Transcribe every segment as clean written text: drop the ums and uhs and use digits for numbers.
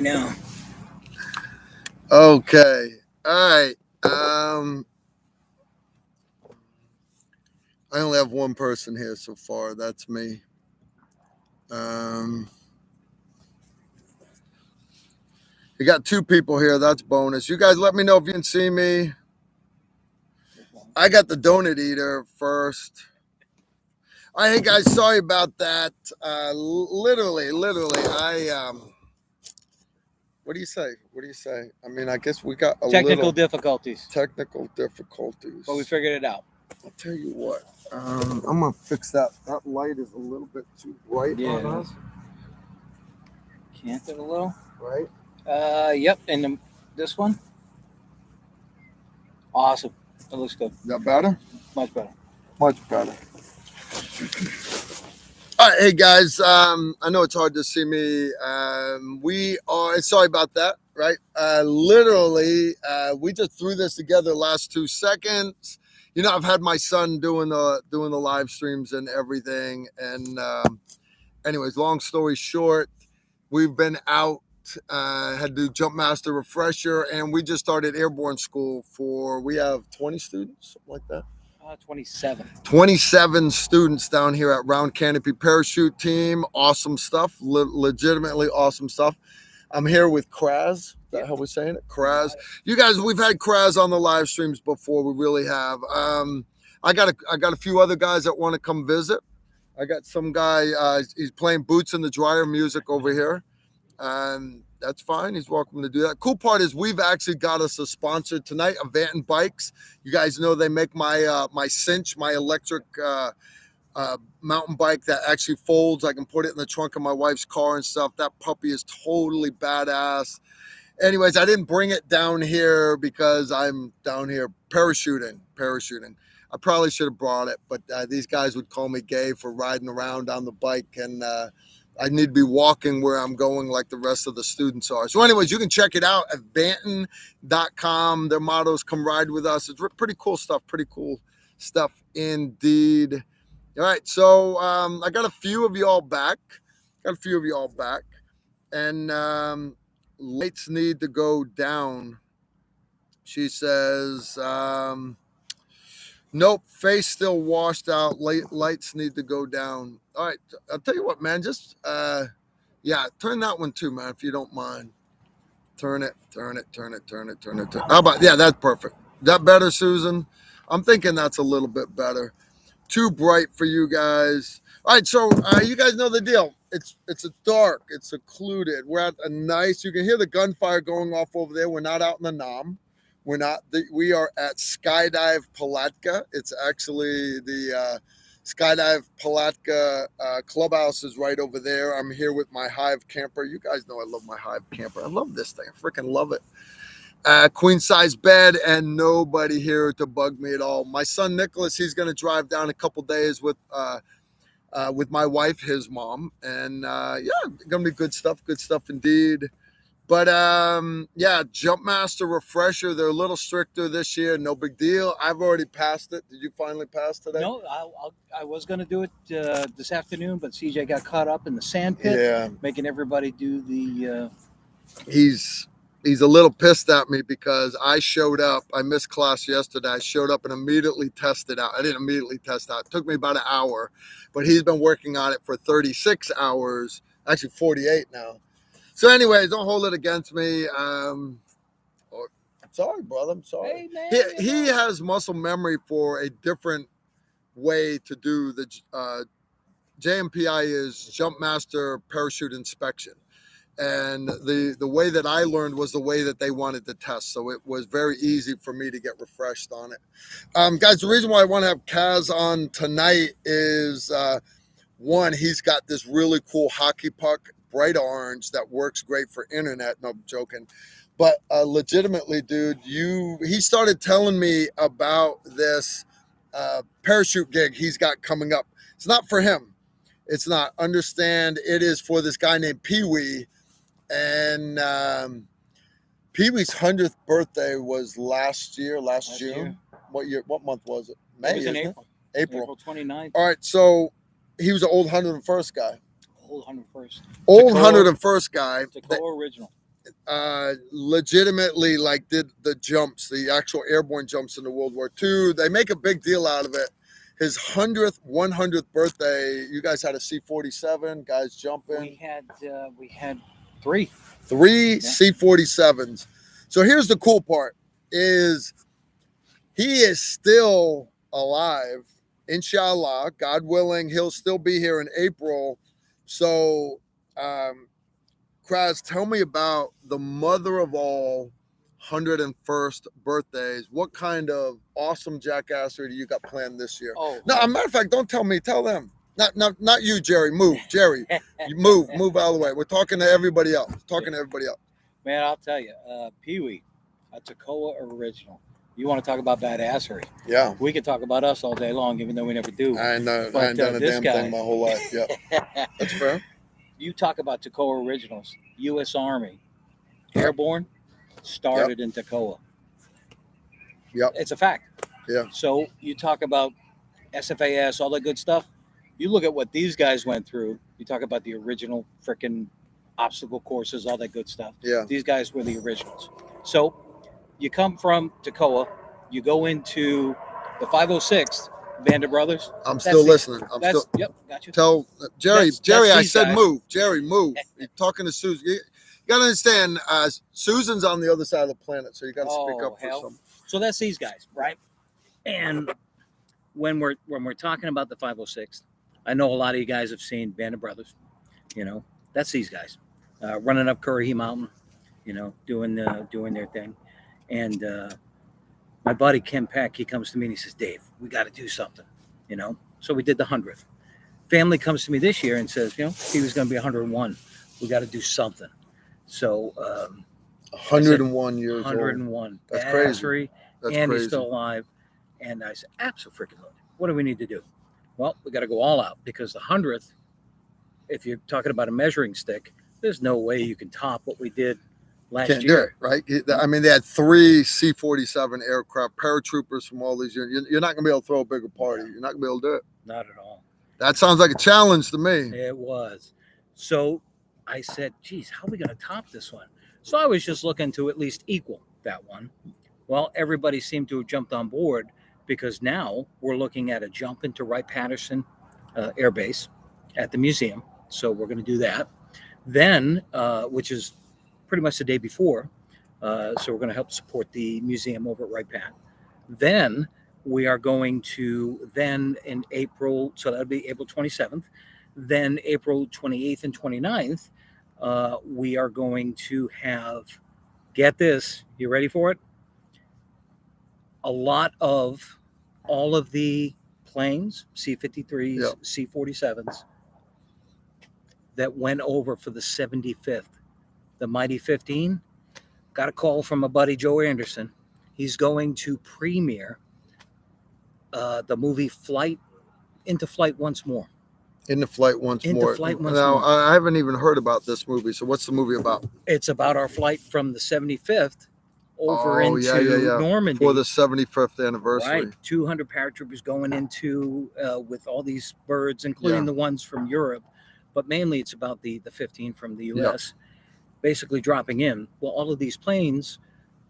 Now, Okay. All right. I only have one person here so far. That's me. Um, you got two people here. That's bonus. You guys let me know if you can see me. I got the donut eater first. All right, hey guys, sorry about that. Literally, what do you say? What do you say? I mean, I guess we got a technical little difficulties, technical difficulties. but we figured it out. I'll tell you what. I'm gonna fix that. That light is a little bit too bright on Yeah, us, can't it a little? right? Yep, and this one, awesome. It looks good, Is that better? much better. Much better. All right, hey guys. I know it's hard to see me. We are sorry about that. Right? We just threw this together last 2 seconds. You know, I've had my son doing the live streams and everything. And anyways, long story short, we've been out. Had to do jump master refresher, and we just started airborne school for. We have 20 students, something like that. 27. 27 students down here at Round Canopy Parachute Team. Awesome stuff. Legitimately awesome stuff. I'm here with Kraz. Is that how we're saying it? Kraz. You guys, we've had Kraz on the live streams before. We really have. I got a few other guys that want to come visit. I got some guy. He's playing Boots in the Dryer music over here. That's fine. He's welcome to do that. Cool part is we've actually got us a sponsor tonight, Avanton Bikes. You guys know they make my cinch, my electric mountain bike that actually folds. I can put it in the trunk of my wife's car and stuff. That puppy is totally badass. Anyways, I didn't bring it down here because I'm down here parachuting. I probably should have brought it, but these guys would call me gay for riding around on the bike, and I need to be walking where I'm going like the rest of the students are. So anyways, you can check it out at Banton.com. Their motto is come ride with us. It's pretty cool stuff indeed. All right, so I got a few of y'all back. And lights need to go down. She says, nope, face still washed out. Lights need to go down. All right, I'll tell you what, man. Just yeah, turn that one too, man, if you don't mind. Turn it. How about that's perfect. That better, Susan? I'm thinking that's a little bit better. Too bright for you guys. All right, so you guys know the deal. It's a dark. It's secluded. We're at a nice. You can hear the gunfire going off over there. We're not out in the Nam. We're not. We are at Skydive Palatka. It's actually the Skydive Palatka clubhouse is right over there. I'm here with my Hive camper. You guys know I love my Hive camper. I love this thing. I freaking love it. Queen size bed and nobody here to bug me at all. My son Nicholas, he's going to drive down a couple days with my wife, his mom, and gonna be good stuff indeed. But yeah, Jump Master refresher, they're a little stricter this year. No big deal. I've already passed it. Did you finally pass today? No, I was going to do it this afternoon, but CJ got caught up in the sand pit, making everybody do the. He's a little pissed at me because I showed up. I missed class yesterday. I showed up and immediately tested out. I didn't immediately test out. It took me about an hour, but he's been working on it for 36 hours, actually 48 now. So anyways, don't hold it against me. I'm sorry, brother. I'm sorry. Hey, man, he has muscle memory for a different way to do the JMPI is Jump Master Parachute Inspection. And the way that I learned was the way that they wanted to test. So it was very easy for me to get refreshed on it. Guys, the reason why I want to have Kaz on tonight is, one, he's got this really cool hockey puck, bright orange, that works great for internet. No, I'm joking. But legitimately, dude, he started telling me about this parachute gig he's got coming up. It's not for him. It's not. Understand, it is for this guy named Pee-wee. And Pee-wee's 100th birthday was last June. What month was it? May, it was in April. April 29th. All right, so he was an old 101st guy. Old 101st. Old 101st guy. Tacoma original. legitimately like did the jumps, the actual airborne jumps in the World War II. They make a big deal out of it. His 100th birthday, you guys had a C-47, guys jumping. We had three C-47s. So here's the cool part is he is still alive. Inshallah, God willing, he'll still be here in April. So Kraz, tell me about the mother of all 101st birthdays. What kind of awesome jackassery do you got planned this year? Oh, no, as a matter of fact, don't tell me, tell them. Not you, Jerry. Move, Jerry. You move out of the way. We're talking to everybody else. Man, I'll tell you, Pee-wee, a Toccoa original. You want to talk about badassery? Yeah. We could talk about us all day long, even though we never do. I know. I ain't done a damn thing my whole life. Yeah. That's fair. You talk about Toccoa originals. U.S. Army, Airborne, started in Toccoa. Yep. It's a fact. Yeah. So you talk about SFAS, all that good stuff. You look at what these guys went through. You talk about the original freaking obstacle courses, all that good stuff. Yeah. These guys were the originals. So you come from Toccoa, you go into the 506th, Vander Brothers. I'm still listening. Yep, got you. Tell Jerry, I said guys. move. Jerry, move. You're talking to Susan. You gotta understand, Susan's on the other side of the planet, so you gotta speak up for some. So that's these guys, right? And when we're talking about the 506th, I know a lot of you guys have seen Vander Brothers. You know, that's these guys running up Currahee Mountain. You know, doing their thing, and my buddy Ken Peck, he comes to me and he says, Dave, we got to do something, you know? So we did the 100th. Family comes to me this year and says, you know, he was going to be 101. We got to do something. So 101 years 101. Old. That's crazy. And he's still alive. And I said, absolutely. What do we need to do? Well, we got to go all out because the 100th, if you're talking about a measuring stick, there's no way you can top what we did last Can't year. do it, right? I mean, they had 3 C-47 aircraft, paratroopers from all these units. You're not going to be able to throw a bigger party. You're not going to be able to do it. Not at all. That sounds like a challenge to me. It was. So I said, geez, how are we going to top this one? So I was just looking to at least equal that one. Well, everybody seemed to have jumped on board because now we're looking at a jump into Wright-Patterson Air Base at the museum. So we're going to do that. Then, which is pretty much the day before. So we're going to help support the museum over at Wright-Pat. Then we are going to in April, so that'll be April 27th. Then April 28th and 29th, we are going to have, get this, you ready for it? A lot of all of the planes, C-53s, yep. C-47s, that went over for the 75th. The Mighty 15, got a call from a buddy, Joe Anderson. He's going to premiere the movie Into Flight Once More. Into Flight Once More. Now, I haven't even heard about this movie. So what's the movie about? It's about our flight from the 75th over into Normandy. For the 75th anniversary. Right. 200 paratroopers going into with all these birds, including the ones from Europe. But mainly it's about the 15 from the U.S. Basically dropping in. Well, all of these planes,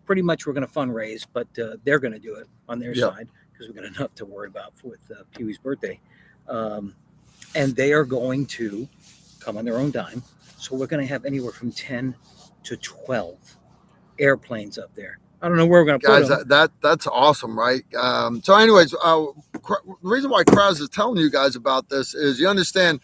pretty much we're going to fundraise, but they're going to do it on their side because we've got enough to worry about with Pee-wee's birthday. And they are going to come on their own dime. So we're going to have anywhere from 10 to 12 airplanes up there. I don't know where we're going to put them. That's awesome, right? So anyways, the reason why Kraz is telling you guys about this is you understand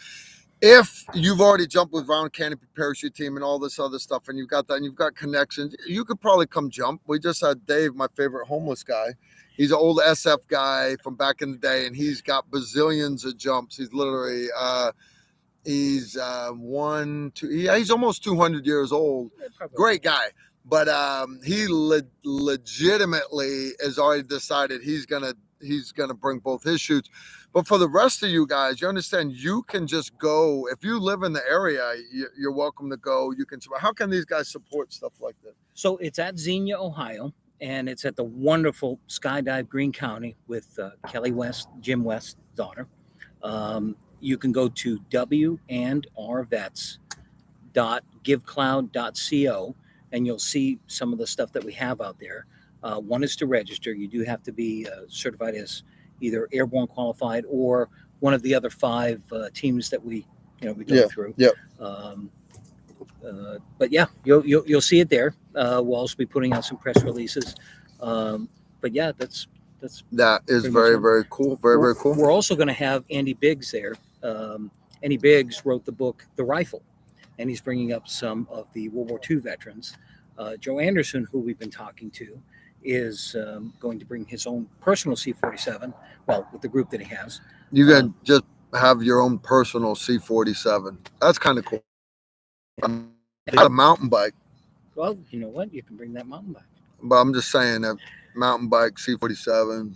if you've already jumped with Round Canopy Parachute Team and all this other stuff, and you've got that, and you've got connections, you could probably come jump. We just had Dave, my favorite homeless guy. He's an old SF guy from back in the day, and he's got bazillions of jumps. He's literally, he's almost 200 years old. Great guy. But he legitimately has already decided he's gonna bring both his chutes. But for the rest of you guys, you understand you can just go. If you live in the area, you're welcome to go. You can. How can these guys support stuff like this? So it's at Xenia, Ohio, and it's at the wonderful Skydive Greene County with Kelly West, Jim West's daughter. You can go to w&rvets.givecloud.co. and you'll see some of the stuff that we have out there. One is to register. You do have to be certified as either Airborne qualified or one of the other 5 teams that we go Yeah. through. Yep. But yeah, you'll see it there. We'll also be putting out some press releases. But yeah, that's That is pretty much very, it. very cool. Very, very cool. We're also going to have Andy Biggs there. Andy Biggs wrote the book The Rifle, and he's bringing up some of the World War II veterans. Joe Anderson, who we've been talking to, is going to bring his own personal C-47. Well, with the group that he has. You can just have your own personal C-47. That's kind of cool. A mountain bike. Well, you know what? You can bring that mountain bike. But I'm just saying that mountain bike C-47.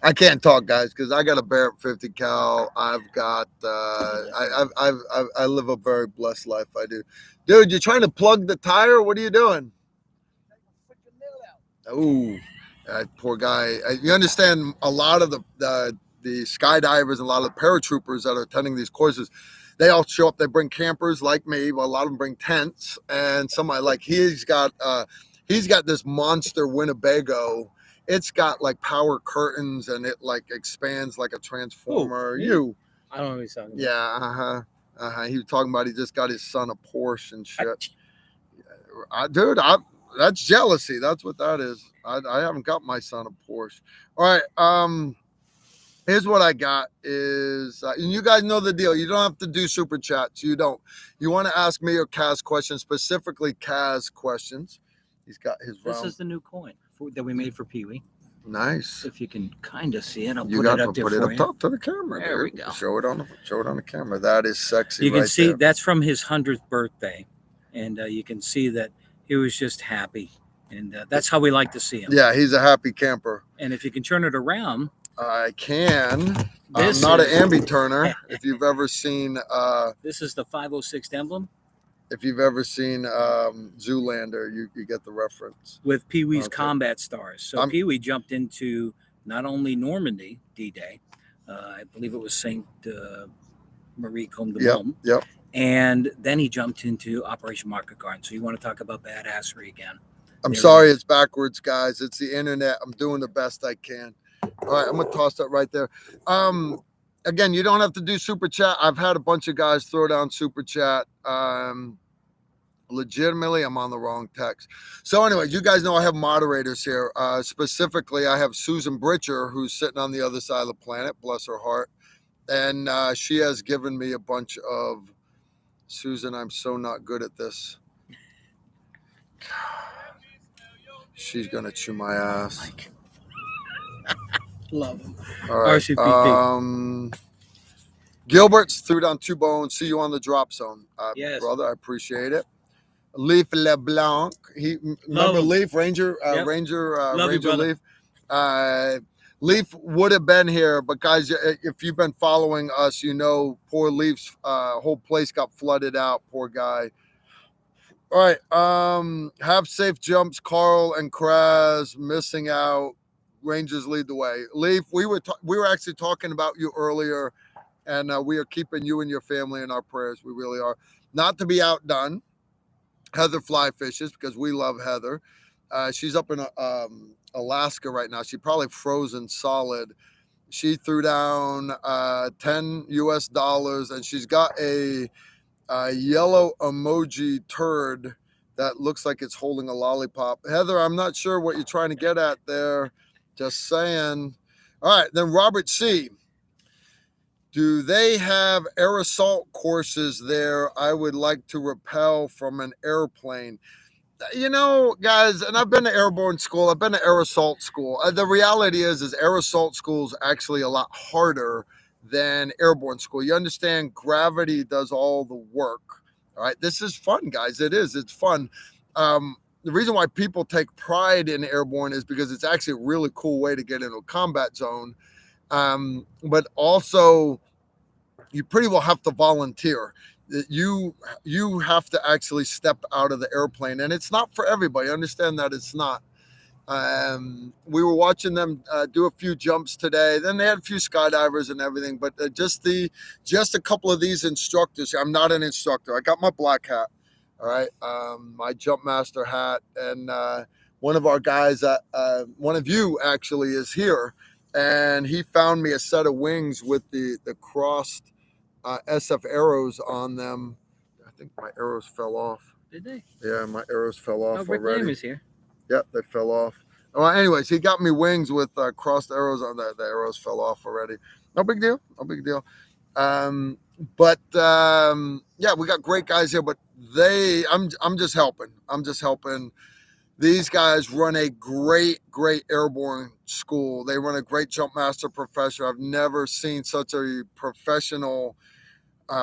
I can't talk, guys, because I got a Barrett 50 cal. I've got I live a very blessed life. I do, dude. You're trying to plug the tire. What are you doing? Oh, that poor guy. You understand? A lot of the skydivers and a lot of the paratroopers that are attending these courses, they all show up. They bring campers like me. Well, a lot of them bring tents, and somebody like he's got this monster Winnebago. It's got like power curtains and it like expands like a transformer. Ooh, I don't know what he's talking about. Yeah, He was talking about he just got his son a Porsche and shit. Dude, that's jealousy. That's what that is. I haven't got my son a Porsche. All right. Here's what I got is, and you guys know the deal. You don't have to do super chats. You don't. You want to ask me or Kaz questions, specifically Kaz questions. He's got his round. This is the new coin that we made for Pee Wee. Nice. If you can kind of see it, I'll You put got it up to there put it for up you. top to the camera. There we dude. go. Show it on the camera. That is sexy. You can right see there. that's from his 100th birthday, and you can see that he was just happy, and that's how we like to see him. Yeah, he's a happy camper. And if you can turn it around, I can. This I'm not is- an ambi turner. If you've ever seen, this is the 506 emblem if you've ever seen Zoolander, you get the reference. with Pee Wee's Okay. combat stars. So Pee Wee jumped into not only Normandy D-Day, I believe it was Saint Marie Combe de Maume. Yep. And then he jumped into Operation Market Garden. So you want to talk about badassery again? I'm There sorry, it is. it's backwards, guys. It's the internet. I'm doing the best I can. All right, I'm gonna toss that right there. Again, you don't have to do super chat. I've had a bunch of guys throw down super chat. Legitimately, I'm on the wrong text. So anyway, you guys know I have moderators here. Specifically, I have Susan Britcher, who's sitting on the other side of the planet, bless her heart. And she has given me a bunch of, Susan, I'm so not good at this. She's going to chew my ass. Love him. All right. RCPT. Gilbert's threw down 2 bones. See you on the drop zone. Yes. Brother, I appreciate it. Leaf LeBlanc. Remember him. Leaf, Ranger, Yep. Ranger Love you, brother. Leaf. Leaf would have been here, but guys, if you've been following us, you know poor Leaf's whole place got flooded out. Poor guy. All right. Have safe jumps, Carl and Kraz missing out. Rangers lead the way. Leaf, we were actually talking about you earlier, and we are keeping you and your family in our prayers. We really are. Not to be outdone, Heather fly fishes because we love Heather. She's up in Alaska right now. She probably frozen solid. She threw down $10 US, and she's got a yellow emoji turd that looks like it's holding a lollipop. Heather, I'm not sure what you're trying to get at there. Just saying. All right, then Robert C. Do they have air assault courses there? I would like to rappel from an airplane. You know, guys, and I've been to airborne school. I've been to air assault school. The reality is air assault school is actually a lot harder than airborne school. You understand gravity does all the work. All right. This is fun, guys. It is. It's fun. The reason why people take pride in airborne is because it's actually a really cool way to get into a combat zone. But also, you pretty well have to volunteer. You have to actually step out of the airplane, and it's not for everybody. Understand that it's not. We were watching them do a few jumps today. Then they had a few skydivers and everything, but just a couple of these instructors. I'm not an instructor. I got my black hat. All right, my jump master hat, and one of our guys, one of you actually, is here, and he found me a set of wings with the crossed SF arrows on them. I think my arrows fell off. Did they? Yeah, my arrows fell off Oh, Rick Lamb already. is here. Yep, they fell off. Well, anyways, he got me wings with crossed arrows on that. The arrows fell off already. No big deal. No big deal. But yeah, we got great guys here. But I'm just helping. I'm just helping. These guys run a great airborne school. They run a great jump master profession. I've never seen such a professional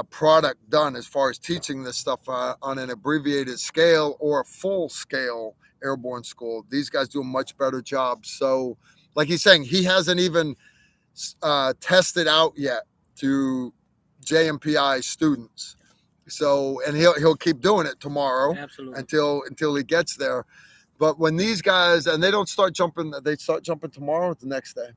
product done as far as teaching this stuff on an abbreviated scale or a full scale airborne school. These guys do a much better job. So, like he's saying, he hasn't even tested out yet to JMPI students. So, and he'll keep doing it tomorrow. Absolutely. Until he gets there. But when these guys, and they don't start jumping, they start jumping tomorrow or the next day.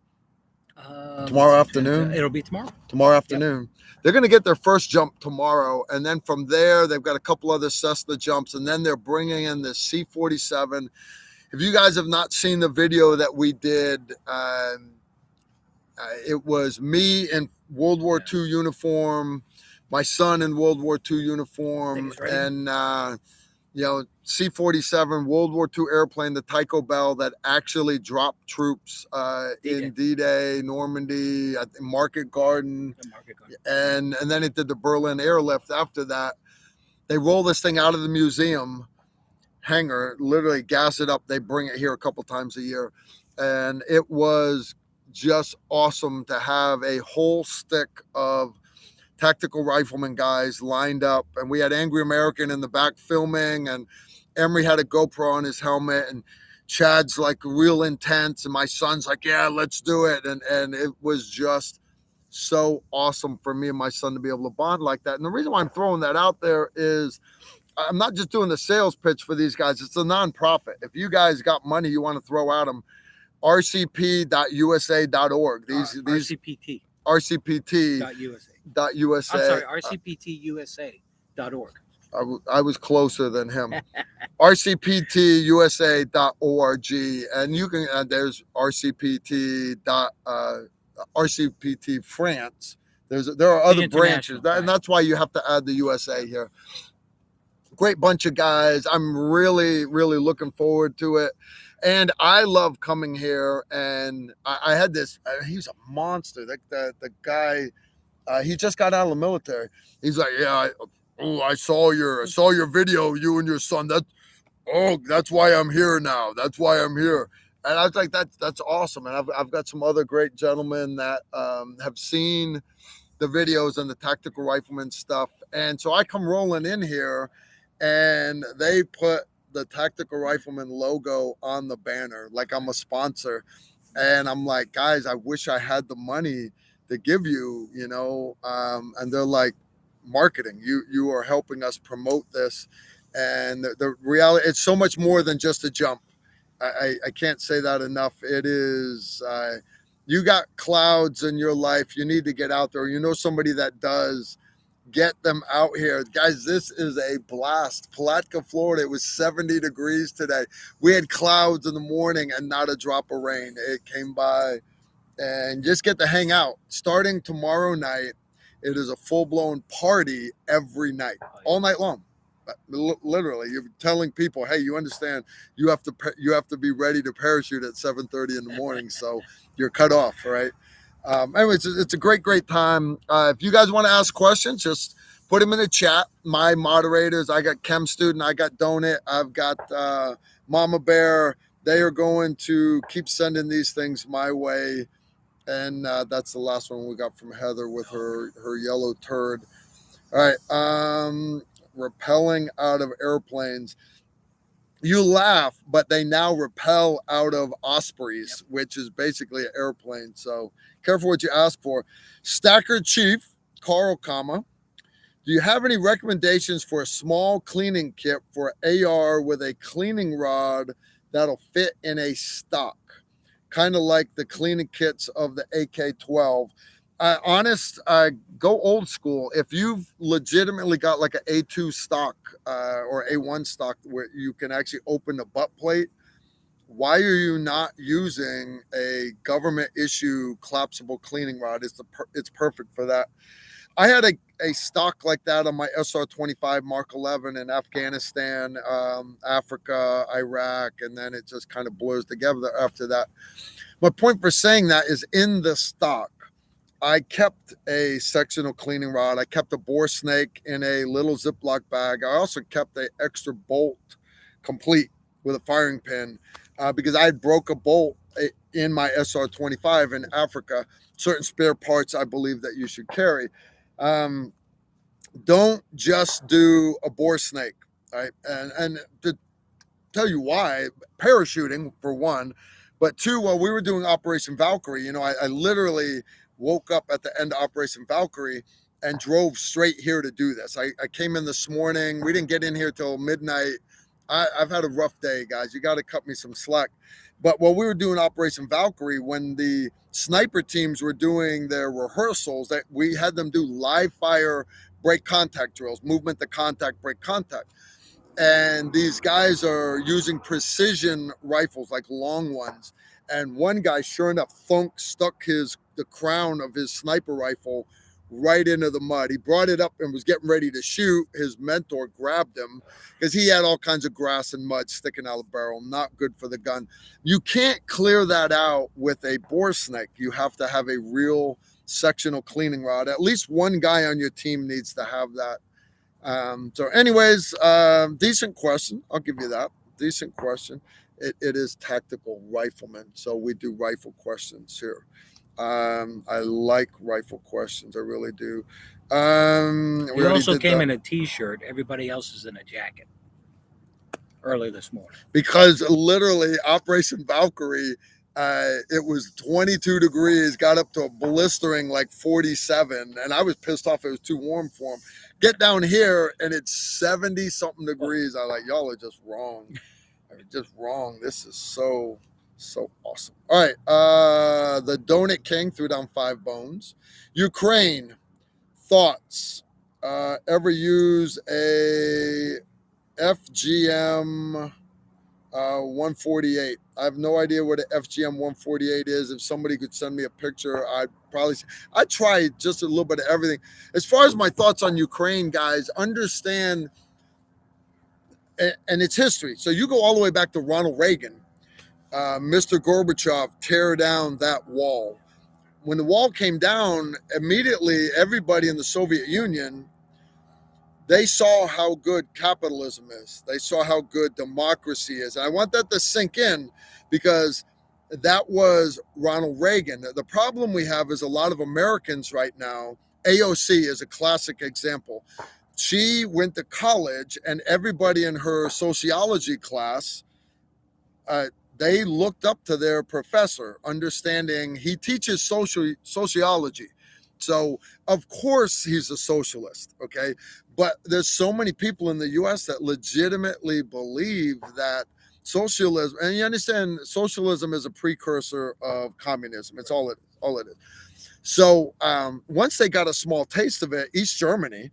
Tomorrow afternoon. It'll be tomorrow. Tomorrow afternoon. Yep. They're going to get their first jump tomorrow, and then from there they've got a couple other Cessna jumps, and then they're bringing in the C-47. If you guys have not seen the video that we did, it was me in World War II uniform, my son in World War II uniform, and C-47 World War II airplane, the Tycho Bell that actually dropped troops in D-Day, Normandy, Market Garden, and then it did the Berlin airlift. After that, they roll this thing out of the museum hangar, literally gas it up. They bring it here a couple times a year, and it was just awesome to have a whole stick of tactical rifleman guys lined up, and we had Angry American in the back filming, and Emery had a GoPro on his helmet, and Chad's like real intense, and my son's like, yeah, let's do it. And it was just so awesome for me and my son to be able to bond like that. And the reason why I'm throwing that out there is I'm not just doing the sales pitch for these guys. It's a nonprofit. If you guys got money you want to throw at them, rcp.usa.org. RCPT. RCPT.usa. I'm sorry, rcptusa.org. I was closer than him. rcptusa.org, and you can there's rcpt France. There are other branches, and that's why you have to add the USA here. Great bunch of guys. I'm really looking forward to it. And I love coming here. And I had this, he's a monster. The guy, he just got out of the military. He's like, yeah, I saw your video, you and your son. That's why I'm here now. That's why I'm here. And I was like, that's awesome. And I've got some other great gentlemen that have seen the videos and the tactical rifleman stuff. And so I come rolling in here, and they put the tactical rifleman logo on the banner like I'm a sponsor. And I'm like, guys, I wish I had the money to give you, and they're like, marketing, you are helping us promote this. And the reality, it's so much more than just a jump. I can't say that enough. It is, you got clouds in your life, you need to get out there. Somebody that does. Get them out here. Guys, this is a blast. Palatka, Florida, it was 70 degrees today. We had clouds in the morning and not a drop of rain. It came by, and just get to hang out. Starting tomorrow night, it is a full-blown party every night, all night long. Literally, you're telling people, hey, you understand, you have to be ready to parachute at 7:30 in the morning, so you're cut off, right? Anyways, it's a great time. If you guys want to ask questions, just put them in the chat. My moderators, I got Chem Student, I got Donut, I've got Mama Bear. They are going to keep sending these things my way. And that's the last one we got from Heather with her yellow turd. All right. Rappelling out of airplanes. You laugh, but they now rappel out of Ospreys, which is basically an airplane. So careful what you ask for. Stacker Chief, Carl, do you have any recommendations for a small cleaning kit for AR with a cleaning rod that'll fit in a stock? Kind of like the cleaning kits of the AK-12. Honest, go old school. If you've legitimately got like a A2 stock or A1 stock where you can actually open the butt plate, why are you not using a government issue collapsible cleaning rod? It's perfect for that. I had a stock like that on my SR-25 Mark 11 in Afghanistan, Africa, Iraq, and then it just kind of blurs together after that. My point for saying that is in the stock, I kept a sectional cleaning rod. I kept a bore snake in a little Ziploc bag. I also kept an extra bolt complete with a firing pin because I had broke a bolt in my SR-25 in Africa. Certain spare parts I believe that you should carry. Um, don't just do a bore snake, right? And to tell you why, parachuting for one, but two, while we were doing Operation Valkyrie, I literally woke up at the end of Operation Valkyrie and drove straight here to do this. I came in this morning. We didn't get in here till midnight. I've had a rough day, guys. You got to cut me some slack. But while we were doing Operation Valkyrie, when the sniper teams were doing their rehearsals, that we had them do live fire break contact drills, movement to contact, break contact. And these guys are using precision rifles, like long ones. And one guy, sure enough, stuck the crown of his sniper rifle right into the mud. He brought it up and was getting ready to shoot. His mentor grabbed him because he had all kinds of grass and mud sticking out of the barrel. Not good for the gun. You can't clear that out with a bore snake. You have to have a real sectional cleaning rod. At least one guy on your team needs to have that. So anyways, decent question. I'll give you that. Decent question. It is tactical rifleman. So we do rifle questions here. I like rifle questions. I really do. We You already also did came that. in a t-shirt. Everybody else is in a jacket early this morning. Because literally Operation Valkyrie, it was 22 degrees, got up to a blistering like 47, and I was pissed off. It was too warm for him. Get down here, and it's 70 something degrees. I like, y'all are just wrong. Just wrong. This is so awesome. All right. The Donut King threw down 5 bones. Ukraine, thoughts. Ever use a FGM 148? I have no idea what an FGM 148 is. If somebody could send me a picture, I'd try just a little bit of everything. As far as my thoughts on Ukraine, guys, understand and its history. So you go all the way back to Ronald Reagan, Mr. Gorbachev tear down that wall. When the wall came down, immediately everybody in the Soviet Union, they saw how good capitalism is. They saw how good democracy is. And I want that to sink in because that was Ronald Reagan. The problem we have is a lot of Americans right now, AOC is a classic example. She went to college and everybody in her sociology class, they looked up to their professor, understanding he teaches sociology. So, of course, he's a socialist, okay? But there's so many people in the US that legitimately believe that socialism, and you understand, socialism is a precursor of communism. It's all it is. So, once they got a small taste of it, East Germany,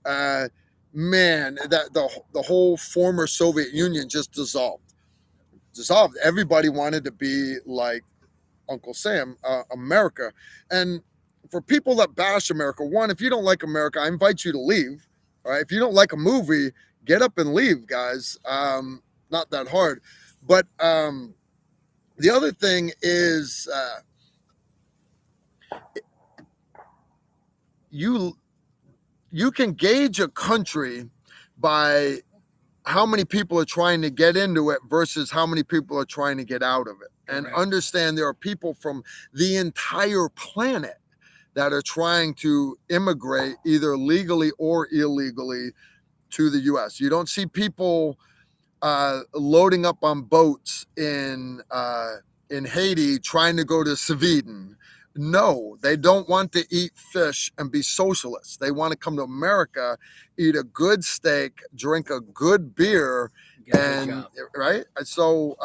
man, that the whole former Soviet Union just dissolved. Everybody wanted to be like Uncle Sam, America. And for people that bash America, one, if you don't like America, I invite you to leave. All right. If you don't like a movie, get up and leave, guys. Not that hard. But the other thing is you can gauge a country by how many people are trying to get into it versus how many people are trying to get out of it. And understand there are people from the entire planet that are trying to immigrate either legally or illegally to the US. You don't see people loading up on boats in Haiti trying to go to Sweden. No, they don't want to eat fish and be socialists. They want to come to America, eat a good steak, drink a good beer, and right. So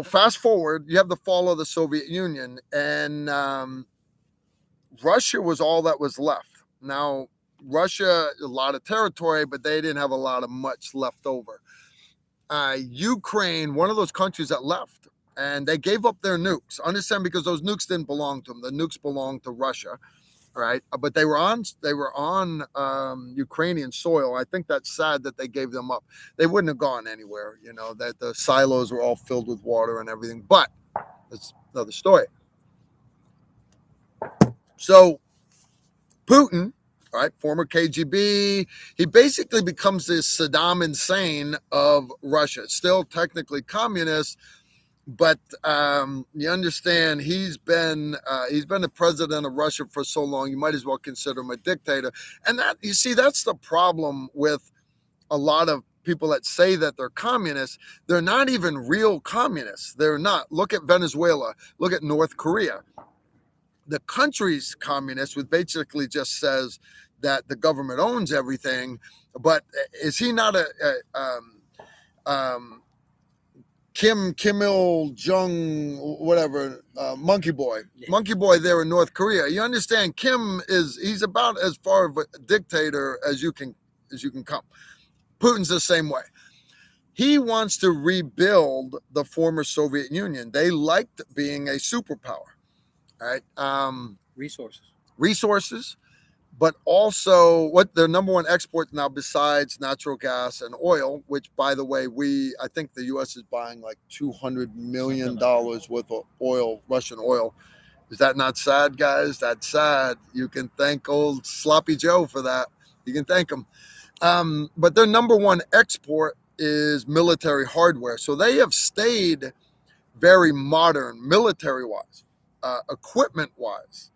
fast forward, you have the fall of the Soviet Union, and Russia was all that was left. Now, Russia, a lot of territory, but they didn't have a lot of much left over. Ukraine, one of those countries that left, and they gave up their nukes. Understand, because those nukes didn't belong to them. The nukes belonged to Russia, right? But they were on Ukrainian soil. I think that's sad that they gave them up. They wouldn't have gone anywhere. You know, that the silos were all filled with water and everything. But that's another story. So Putin, right, former KGB, he basically becomes this Saddam Hussein of Russia. Still technically communist, but you understand he's been the president of Russia for so long. You might as well consider him a dictator. And that, you see, that's the problem with a lot of people that say that they're communists. They're not even real communists. They're not. Look at Venezuela. Look at North Korea. The country's communist, which basically just says that the government owns everything. But is he not Kim Il Jung, whatever, monkey boy there in North Korea? You understand? He's about as far of a dictator as you can come. Putin's the same way. He wants to rebuild the former Soviet Union. They liked being a superpower. Right. Resources, but also what their number one export now besides natural gas and oil, which, by the way, I think the U.S. is buying like $200 million worth of oil, Russian oil. Is that not sad, guys? That's sad. You can thank old Sloppy Joe for that. You can thank him. But their number one export is military hardware. So they have stayed very modern military-wise. Equipment-wise,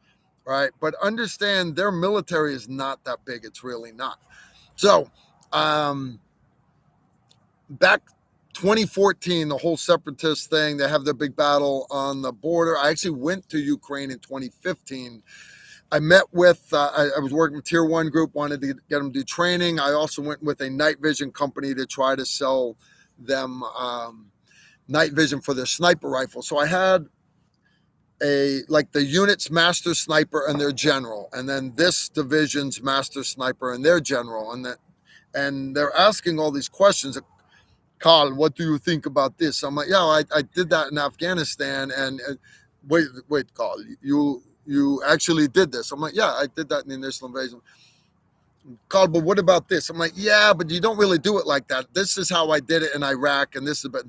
right? But understand their military is not that big. It's really not. So back 2014, the whole separatist thing, they have their big battle on the border. I actually went to Ukraine in 2015. I met with, I was working with Tier 1 group, wanted to get them to do training. I also went with a night vision company to try to sell them night vision for their sniper rifle. So I had the unit's master sniper and their general, and then this division's master sniper and their general, and they're asking all these questions. Carl, what do you think about this? I'm like, yeah, I did that in Afghanistan, and wait, Carl, you actually did this? I'm like, yeah, I did that in the initial invasion. Carl, but what about this? I'm like, yeah, but you don't really do it like that. This is how I did it in Iraq, and this is, but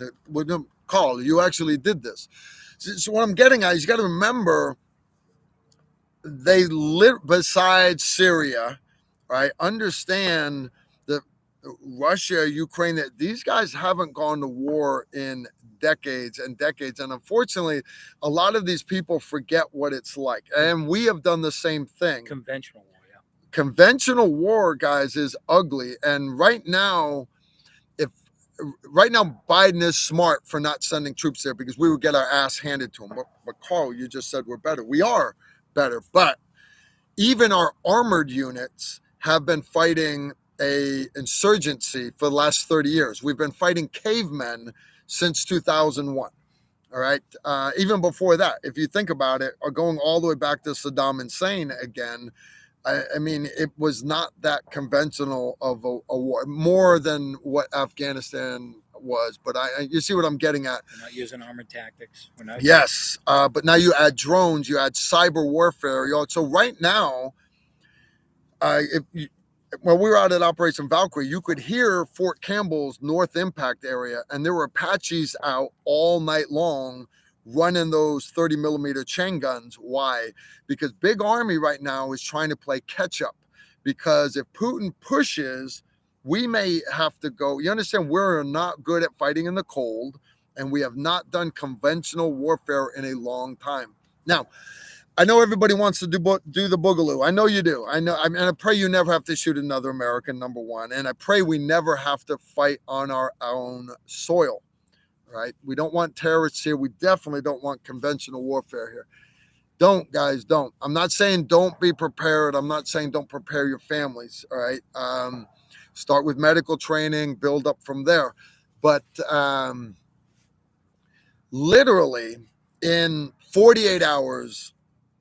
Carl, you actually did this. So what I'm getting at is you got to remember they live beside Syria, right? Understand that Russia, Ukraine, that these guys haven't gone to war in decades and decades. And unfortunately, a lot of these people forget what it's like. And we have done the same thing. Conventional war, yeah. Conventional war, guys, is ugly. And right now, Biden is smart for not sending troops there because we would get our ass handed to him. But Carl, you just said we're better. We are better. But even our armored units have been fighting a insurgency for the last 30 years. We've been fighting cavemen since 2001. All right. Even before that, if you think about it, or going all the way back to Saddam Hussein again, I mean, it was not that conventional of a war, more than what Afghanistan was. But you see what I'm getting at. We're not using armored tactics. Yes, but now you add drones, you add cyber warfare. So right now, when we were out at Operation Valkyrie, you could hear Fort Campbell's North Impact area, and there were Apaches out all night long running those 30 millimeter chain guns. Why? Because Big Army right now is trying to play catch up, because if Putin pushes, we may have to go. You understand, we're not good at fighting in the cold, and we have not done conventional warfare in a long time. Now, I know everybody wants to do the boogaloo. I know you do. I know. And I pray you never have to shoot another American, number one. And I pray we never have to fight on our own soil. Right? We don't want terrorists here. We definitely don't want conventional warfare here. Don't, guys, don't. I'm not saying don't be prepared. I'm not saying don't prepare your families. All right. Start with medical training, build up from there. But literally in 48 hours,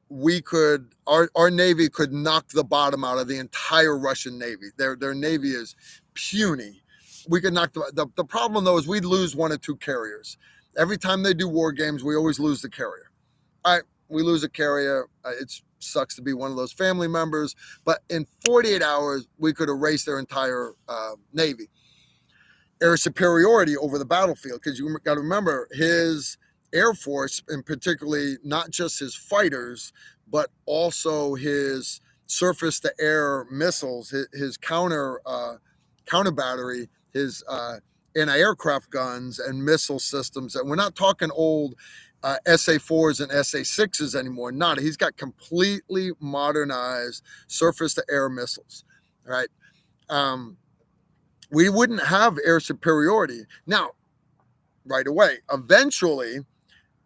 we could our Navy could knock the bottom out of the entire Russian Navy. Their Navy is puny. We could knock the problem though is we'd lose one or two carriers. Every time they do war games, we always lose the carrier. All right, we lose a carrier. It sucks to be one of those family members, but in 48 hours, we could erase their entire Navy. Air superiority over the battlefield, because you got to remember his Air Force, and particularly not just his fighters, but also his surface to air missiles, his counter battery, his anti-aircraft guns and missile systems. And we're not talking old SA-4s and SA-6s anymore. Not. He's got completely modernized surface to air missiles, right? We wouldn't have air superiority now right away. Eventually,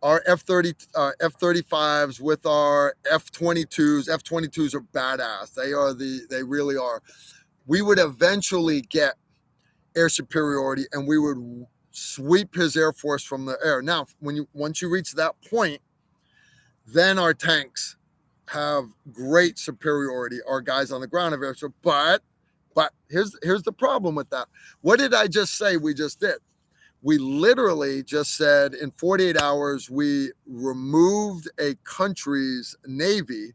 our F-35s with our F-22s. F-22s are badass. They really are. We would eventually get air superiority, and we would sweep his Air Force from the air. Now, once you reach that point, then our tanks have great superiority. Our guys on the ground have air superiority. But here's the problem with that. What did I just say we just did? We literally just said in 48 hours, we removed a country's Navy,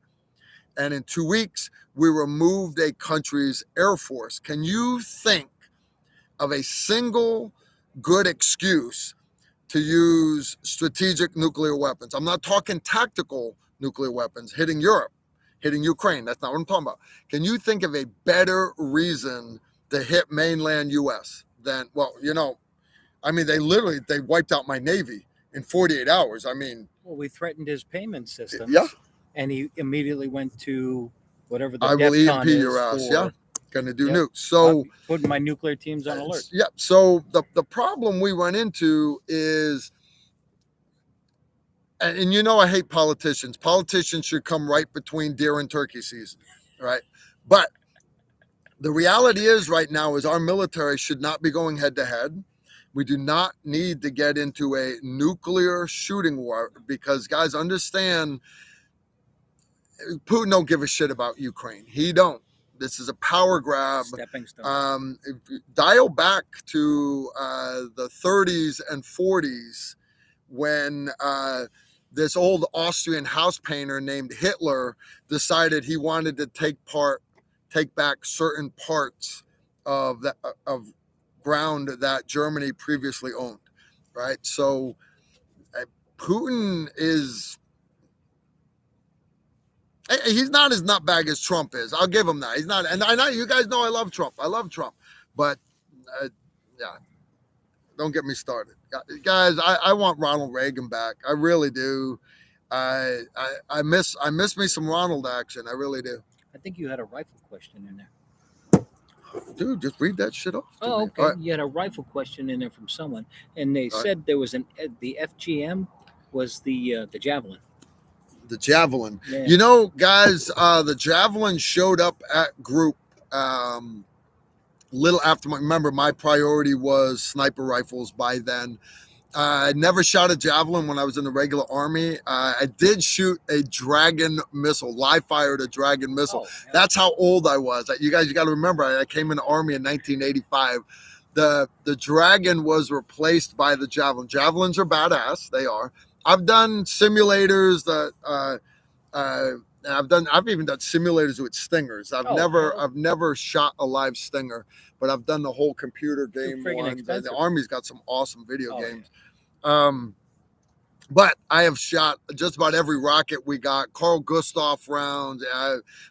and in 2 weeks, we removed a country's Air Force. Can you think of a single good excuse to use strategic nuclear weapons? I'm not talking tactical nuclear weapons hitting Europe, hitting Ukraine. That's not what I'm talking about. Can you think of a better reason to hit mainland U.S. than, well, I mean, they wiped out my Navy in 48 hours. I mean, well, we threatened his payment systems. Yeah. And he immediately went to whatever the I will DEFCON EMP is your ass. for. Yeah. Going to do Yep. nukes. So putting my nuclear teams on alert. Yeah. So the problem we run into is, and I hate politicians. Politicians should come right between deer and turkey season, right? But the reality is right now is our military should not be going head to head. We do not need to get into a nuclear shooting war because, guys, understand, Putin don't give a shit about Ukraine. He don't. This is a power grab. Stepping stone. Dial back to the 30s and 40s when this old Austrian house painter named Hitler decided he wanted to take back certain parts of ground that Germany previously owned, right? So Putin he's not as nutbag as Trump is. I'll give him that. He's not, and I know you guys know I love Trump. But yeah, don't get me started, guys. I want Ronald Reagan back. I really do. I miss me some Ronald action. I really do. I think you had a rifle question in there. Dude, just read that shit off. Oh, okay. Right. You had a rifle question in there from someone, and they said there was the FGM was the Javelin. The Javelin. Yeah. Guys, the Javelin showed up at group little after remember my priority was sniper rifles by then. I never shot a Javelin when I was in the regular Army. I did shoot a Dragon missile, live fired a Dragon missile. Oh, yeah. That's how old I was. You guys, you got to remember, I came in the Army in 1985. The Dragon was replaced by the Javelin. Javelins are badass. They are. I've done simulators that I've even done simulators with stingers. I've never shot a live stinger, but I've done the whole computer game one. The Army's got some awesome video games. Yeah. But I have shot just about every rocket we got, Carl Gustav rounds.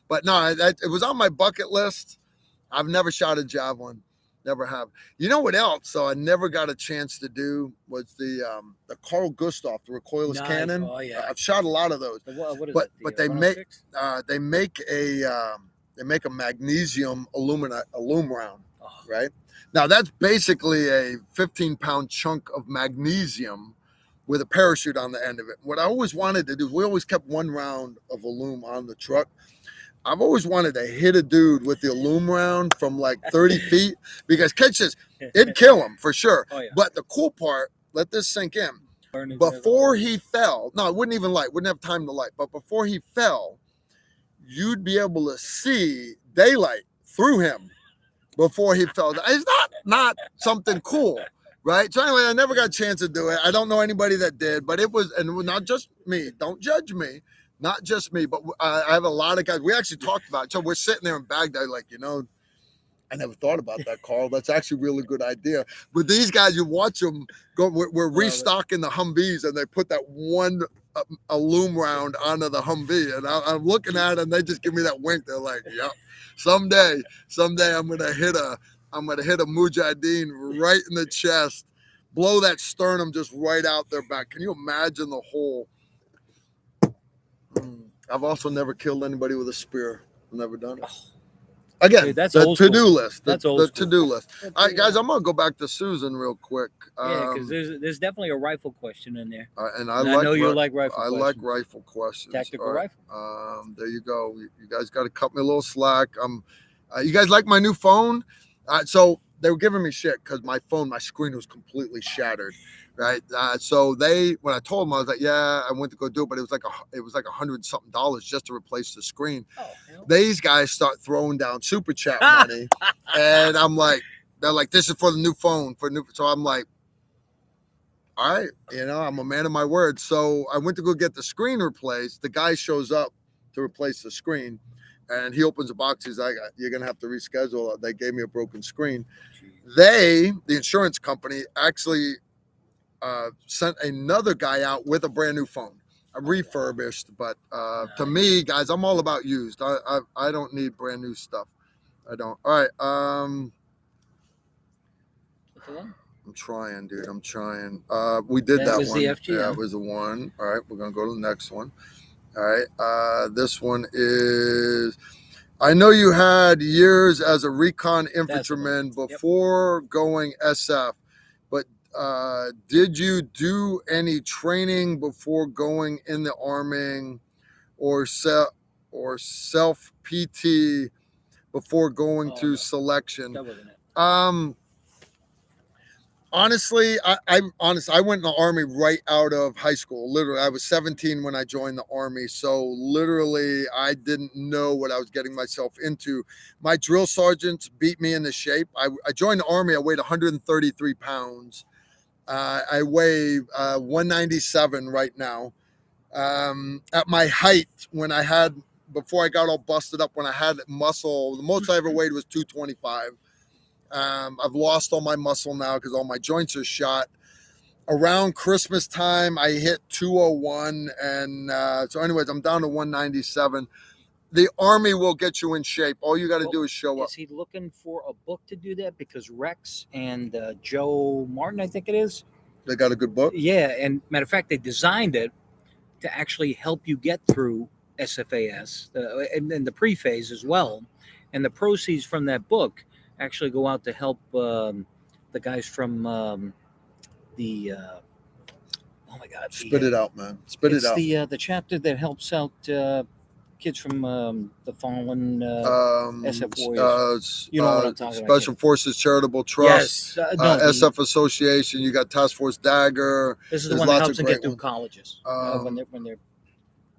But no, it was on my bucket list. I've never shot a Javelin. Never have. You know what else? So I never got a chance to do was the Carl Gustav, the recoilless cannon. Oh yeah. I've shot a lot of those. What is but it? But they make a magnesium alum round, right? Now that's basically a 15-pound chunk of magnesium with a parachute on the end of it. What I always wanted to do, we always kept one round of alum on the truck. I've always wanted to hit a dude with the alum round from like 30 feet because catch this, it'd kill him for sure. Oh, yeah. But the cool part, let this sink in. before he fell, no, it wouldn't even light, wouldn't have time to light, but before he fell, you'd be able to see daylight through him before he fell. It's not something cool, right? So anyway, I never got a chance to do it. I don't know anybody that did, but it was, and not just me. Don't judge me, not just me, but I have a lot of guys. We actually talked about it. So we're sitting there in Baghdad, like, I never thought about that, Carl. That's actually a really good idea. But these guys, you watch them go. We're restocking the Humvees, and they put that one a loom round onto the Humvee, and I'm looking at it, and they just give me that wink. They're like, "Yep, someday, I'm gonna hit a mujahideen right in the chest, blow that sternum just right out their back." Can you imagine the whole? I've also never killed anybody with a spear. I've never done it. Again, Dude, that's the old to-do school. list. That's old the school. to-do list. All right, guys, I'm gonna go back to Susan real quick. Yeah, because there's definitely a rifle question in there. And I know you like rifle I questions. like rifle questions. Tactical All right. rifle. There you go. You guys got to cut me a little slack. You guys like my new phone? So they were giving me shit because my screen was completely shattered. Right. So when I told them, I was like, yeah, I went to go do it, but it was like $100-something just to replace the screen. Oh, hell. These guys start throwing down super chat money, and I'm like, they're like, this is for the new phone So I'm like, all right, I'm a man of my word. So I went to go get the screen replaced. The guy shows up to replace the screen, and he opens the box. He's like, you're gonna have to reschedule. They gave me a broken screen. The insurance company, actually sent another guy out with a brand new phone, refurbished. But to me, guys, I'm all about used. I don't need brand new stuff. I don't. All right. I'm trying, dude. I'm trying. We did that was one. the FG, Yeah, it was the one. All right, we're gonna go to the next one. All right. This one is. I know you had years as a recon infantryman before going SF, but did you do any training before going in the arming, or self PT before going to selection? That wasn't it. Honestly, I went in the Army right out of high school. Literally, I was 17 when I joined the Army. So literally, I didn't know what I was getting myself into. My drill sergeants beat me into shape. I joined the Army. I weighed 133 pounds. I weigh 197 right now. At my height, before I got all busted up, when I had muscle, the most I ever weighed was 225. I've lost all my muscle now because all my joints are shot. Around Christmas time, I hit 201. And so anyways, I'm down to 197. The Army will get you in shape. All you got to do is show up. Is he looking for a book to do that? Because Rex and Joe Martin, I think it is. They got a good book? Yeah. And matter of fact, they designed it to actually help you get through SFAS and the pre-phase as well. And the proceeds from that book actually go out to help the guys from the oh my god, spit it out, man. Spit it out. It's the chapter that helps out kids from the fallen SF warriors. You know what I'm talking about. Special Forces Charitable Trust, yes, SF Association. You got Task Force Dagger. This is the one that helps them get through colleges when the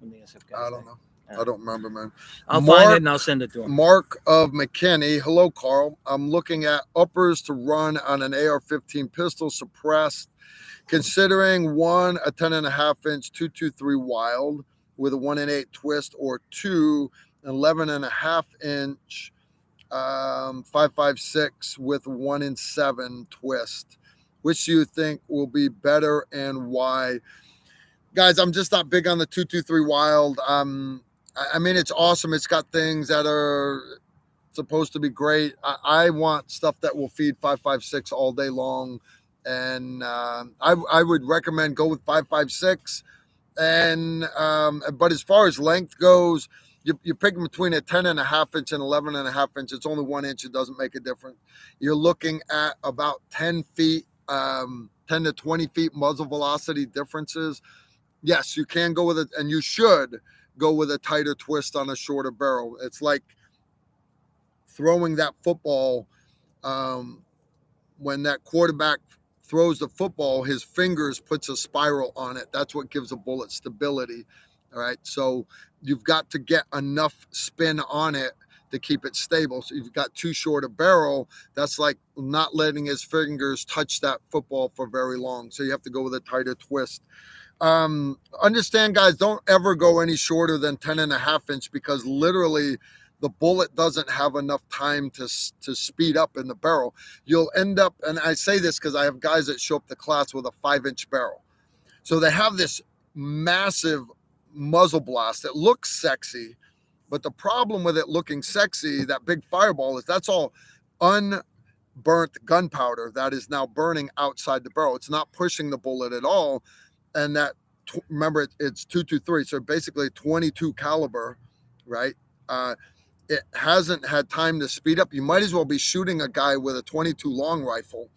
SF guys. I don't know. I don't remember, man. I'll find it and I'll send it to him. Mark of McKinney. Hello, Carl. I'm looking at uppers to run on an AR-15 pistol suppressed, considering one, a 10.5-inch 223 Wild with a 1-in-8 twist, or two, 11.5-inch 5.56 with 1-in-7 twist. Which do you think will be better and why? Guys, I'm just not big on the 223 Wild. I mean, it's awesome. It's got things that are supposed to be great. I want stuff that will feed 5.56 all day long. And I would recommend go with 5.56. And but as far as length goes, you're picking between a 10.5-inch and 11.5-inch. It's only 1 inch. It doesn't make a difference. You're looking at about 10 feet, 10 to 20 feet muzzle velocity differences. Yes, you can go with it, and you should go with a tighter twist on a shorter barrel. It's like throwing that football when that quarterback throws the football, his fingers puts a spiral on it. That's what gives a bullet stability. All right. So you've got to get enough spin on it to keep it stable. So if you've got too short a barrel, that's like not letting his fingers touch that football for very long. So you have to go with a tighter twist. Understand, guys, don't ever go any shorter than 10.5 inch, because literally the bullet doesn't have enough time to speed up in the barrel. You'll end up, and I say this because I have guys that show up to class with a 5-inch barrel. So they have this massive muzzle blast that looks sexy, but the problem with it looking sexy, that big fireball, is that's all unburnt gunpowder that is now burning outside the barrel. It's not pushing the bullet at all. And that, remember, it's 223, so basically 22 caliber, right? It hasn't had time to speed up. You might as well be shooting a guy with a 22 long rifle.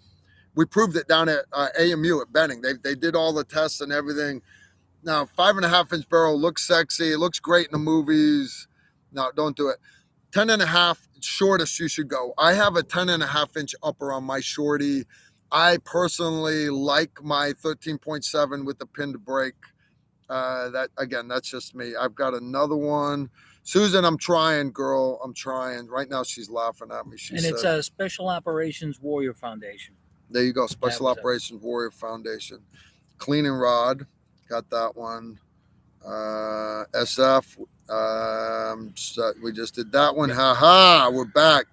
We proved it down at AMU at Benning. They did all the tests and everything. Now, 5.5-inch barrel looks sexy. It looks great in the movies. No, don't do it. 10.5, shortest you should go. I have a 10.5-inch upper on my shorty. I personally like my 13.7 with the pinned break. That, again, that's just me. I've got another one. Susan, I'm trying, girl. I'm trying. Right now, she's laughing at me. It's a Special Operations Warrior Foundation. There you go. Special Operations Warrior Foundation. Cleaning rod. Got that one. SF. So we just did that one. Ha ha. We're back.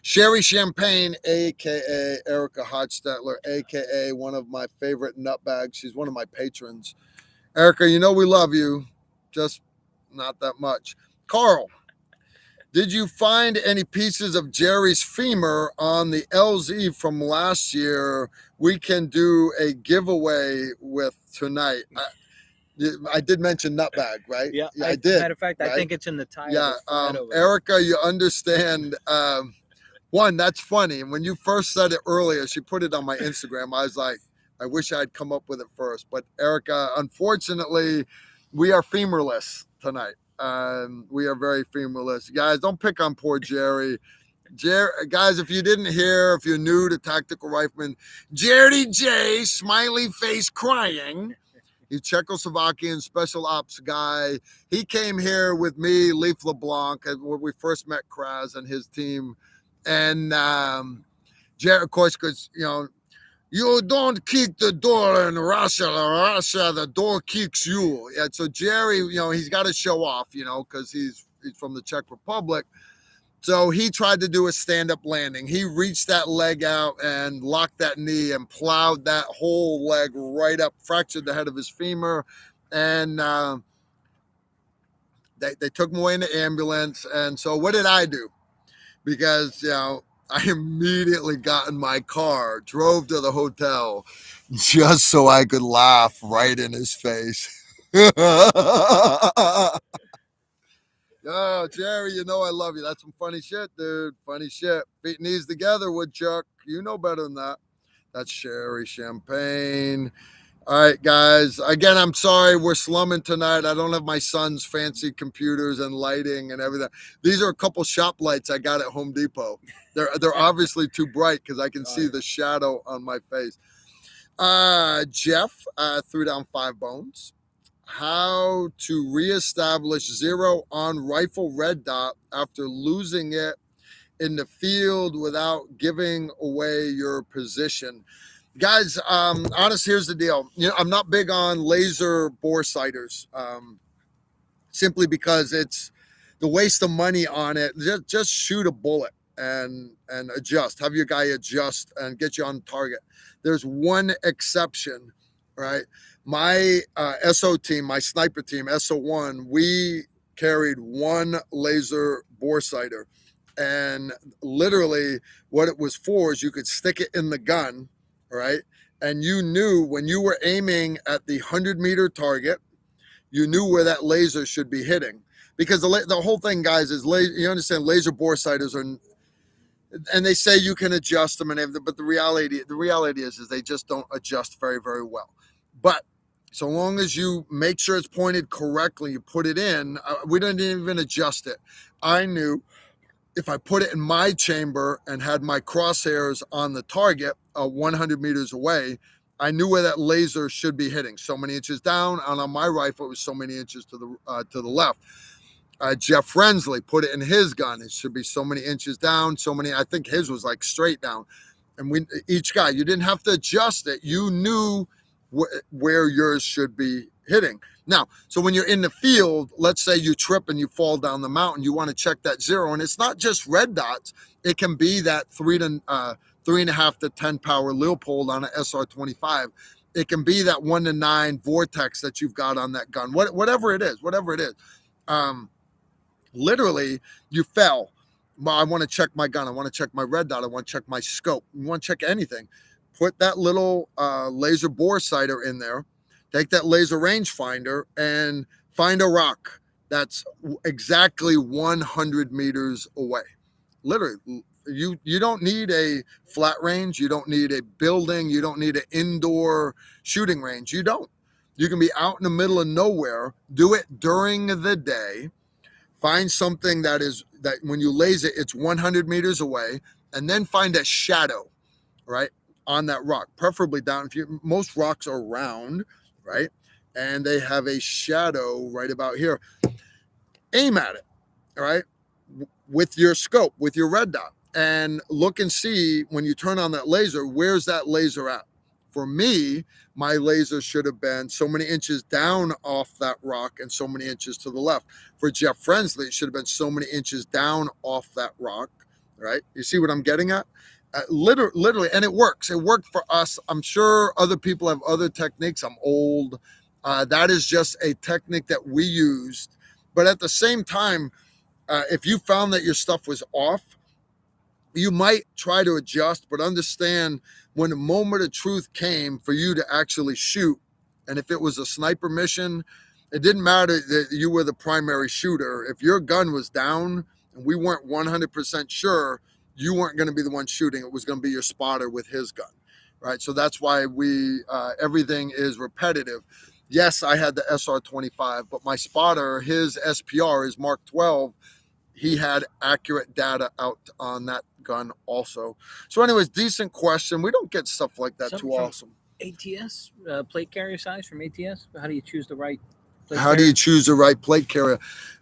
Sherry Champagne, a.k.a. Erica Hochstetler, a.k.a. one of my favorite nutbags. She's one of my patrons. Erica, you know we love you. Just not that much. Carl, did you find any pieces of Jerry's femur on the LZ from last year we can do a giveaway with tonight? I did mention nutbag, right? Yeah, I did. Matter of fact, right? I think it's in the title. Yeah, Erica, you understand. One, that's funny. And when you first said it earlier, she put it on my Instagram. I was like, I wish I'd come up with it first. But Erica, unfortunately, we are femurless tonight. We are very femurless. Guys, don't pick on poor Jerry. Guys, if you didn't hear, if you're new to Tactical Rifleman, Jerry J, smiley face crying. He's Czechoslovakian special ops guy. He came here with me, Leif LeBlanc, when we first met Kraz and his team. And Jerry, of course, because, you don't kick the door in Russia. Russia, the door kicks you. And so Jerry, he's got to show off, because he's from the Czech Republic. So he tried to do a stand-up landing. He reached that leg out and locked that knee and plowed that whole leg right up, fractured the head of his femur. And they took him away in the ambulance. And so what did I do? Because, I immediately got in my car, drove to the hotel just so I could laugh right in his face. Oh, Jerry, I love you. That's some funny shit, dude. Funny shit. Feet and knees together, woodchuck. You know better than that. That's Sherry Champagne. All right, guys. Again, I'm sorry we're slumming tonight. I don't have my son's fancy computers and lighting and everything. These are a couple shop lights I got at Home Depot. They're obviously too bright because I can see the shadow on my face. Jeff threw down 5 bones. How to reestablish 0 on rifle red dot after losing it in the field without giving away your position. Guys, honest, here's the deal. I'm not big on laser bore sighters, simply because it's the waste of money on it. Just shoot a bullet and adjust. Have your guy adjust and get you on target. There's one exception, right? My SO team, my sniper team, SO1, we carried 1 laser bore sighter. And literally what it was for is you could stick it in the gun, right? And you knew when you were aiming at the 100-meter target, you knew where that laser should be hitting. Because the whole thing, guys, is you understand laser bore sighters are, and they say you can adjust them and everything, but the reality is they just don't adjust very, very well. But so long as you make sure it's pointed correctly, you put it in. We didn't even adjust it. I knew if I put it in my chamber and had my crosshairs on the target 100 meters away, I knew where that laser should be hitting. So many inches down, and on my rifle, it was so many inches to the left. Jeff Rensley put it in his gun. It should be so many inches down, so many. I think his was like straight down. And each guy, you didn't have to adjust it. You knew where yours should be hitting. Now, so when you're in the field, let's say you trip and you fall down the mountain, you want to check that zero, and it's not just red dots. It can be that 3.5 to 10 power Leopold on an SR-25. It can be that 1 to 9 vortex that you've got on that gun. Whatever it is. Literally, you fell. Well, I want to check my gun. I want to check my red dot. I want to check my scope. You want to check anything. Put that little laser bore sighter in there. Take that laser rangefinder and find a rock that's exactly 100 meters away. Literally, you don't need a flat range. You don't need a building. You don't need an indoor shooting range. You don't. You can be out in the middle of nowhere. Do it during the day. Find something that when you laser, it's 100 meters away, and then find a shadow, right, on that rock, preferably down. Most rocks are round, right, and they have a shadow right about here. Aim at it, all right, with your scope, with your red dot, and look and see when you turn on that laser, where's that laser at? For me, my laser should have been so many inches down off that rock and so many inches to the left. For Jeff Rensley, it should have been so many inches down off that rock, right? You see what I'm getting at? Literally, and it works. It worked for us. I'm sure other people have other techniques. I'm old. That is just a technique that we used. But at the same time, if you found that your stuff was off, you might try to adjust, but understand when the moment of truth came for you to actually shoot, and if it was a sniper mission, it didn't matter that you were the primary shooter. If your gun was down and we weren't 100% sure, you weren't going to be the one shooting. It was going to be your spotter with his gun, right? So that's why everything is repetitive. Yes, I had the SR-25, but my spotter, his SPR is Mark 12. He had accurate data out on that gun also. So anyways, decent question. We don't get stuff like that too awesome. ATS, plate carrier size from ATS? How do you choose the right plate How carrier? do you choose the right plate carrier?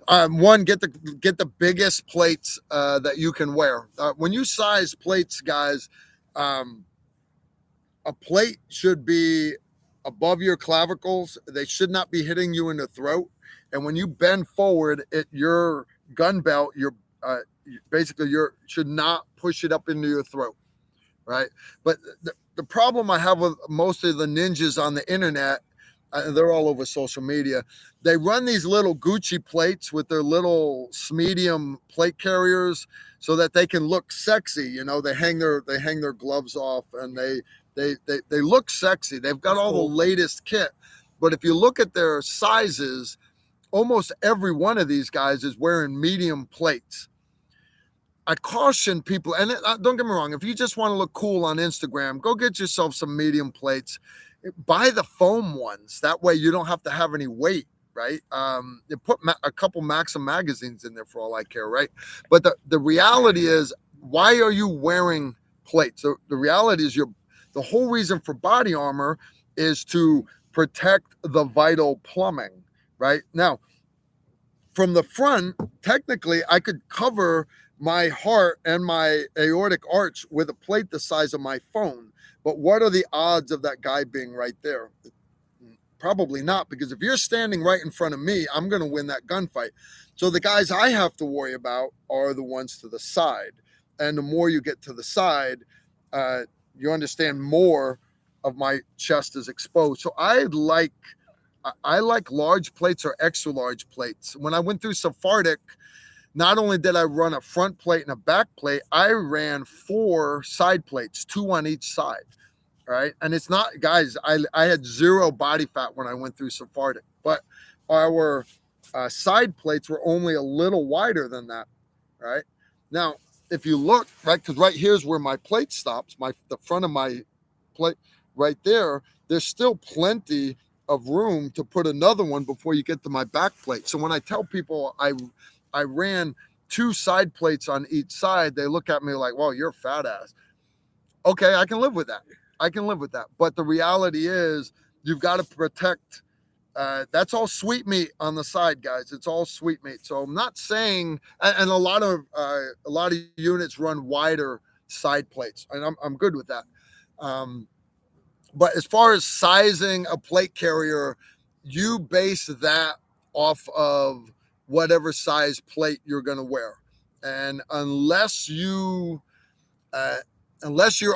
One, get the biggest plates that you can wear. When you size plates, guys, a plate should be above your clavicles. They should not be hitting you in the throat. And when you bend forward, your gun belt, basically should not push it up into your throat, right? But the problem I have with most of the ninjas on the internet, they're all over social media. They run these little Gucci plates with their little medium plate carriers so that they can look sexy. You know, they hang their gloves off and they look sexy. They've got all the latest kit. But if you look at their sizes, almost every one of these guys is wearing medium plates. I caution people, and don't get me wrong, if you just want to look cool on Instagram, go get yourself some medium plates. Buy the foam ones. That way you don't have to have any weight, right? You put a couple Maxim magazines in there for all I care, right? But the reality is, why are you wearing plates? So the reality is the whole reason for body armor is to protect the vital plumbing, right? Now, from the front, technically, I could cover my heart and my aortic arch with a plate the size of my phone. But what are the odds of that guy being right there? Probably not, because if you're standing right in front of me, I'm going to win that gunfight. So the guys I have to worry about are the ones to the side. And the more you get to the side, you understand more of my chest is exposed. So I like large plates or extra large plates. When I went through Sephardic, not only did I run a front plate and a back plate, I ran 4 side plates, 2 on each side, right? And it's not, guys, I had 0 body fat when I went through Sephardic, but our side plates were only a little wider than that, right? Now, if you look, right, because right here's where my plate stops, the front of my plate right there, there's still plenty of room to put another one before you get to my back plate. So when I tell people I ran 2 side plates on each side, they look at me like, well, you're a fat ass. Okay, I can live with that. I can live with that. But the reality is, you've got to protect. That's all sweet meat on the side, guys. It's all sweet meat. So I'm not saying, and a lot of units run wider side plates, and I'm good with that. Um, but as far as sizing a plate carrier, you base that off of whatever size plate you're going to wear, and uh, unless you're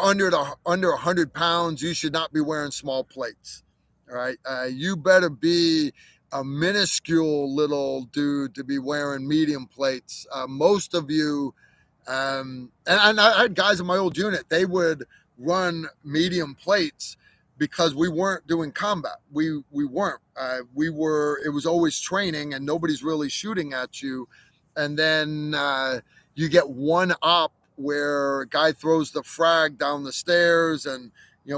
under 100 pounds, you should not be wearing small plates. All right, you better be a minuscule little dude to be wearing medium plates. Most of you, and I had guys in my old unit, they would run medium plates because we weren't doing combat. We weren't. We were. It was always training, and nobody's really shooting at you. And then you get one op where a guy throws the frag down the stairs, and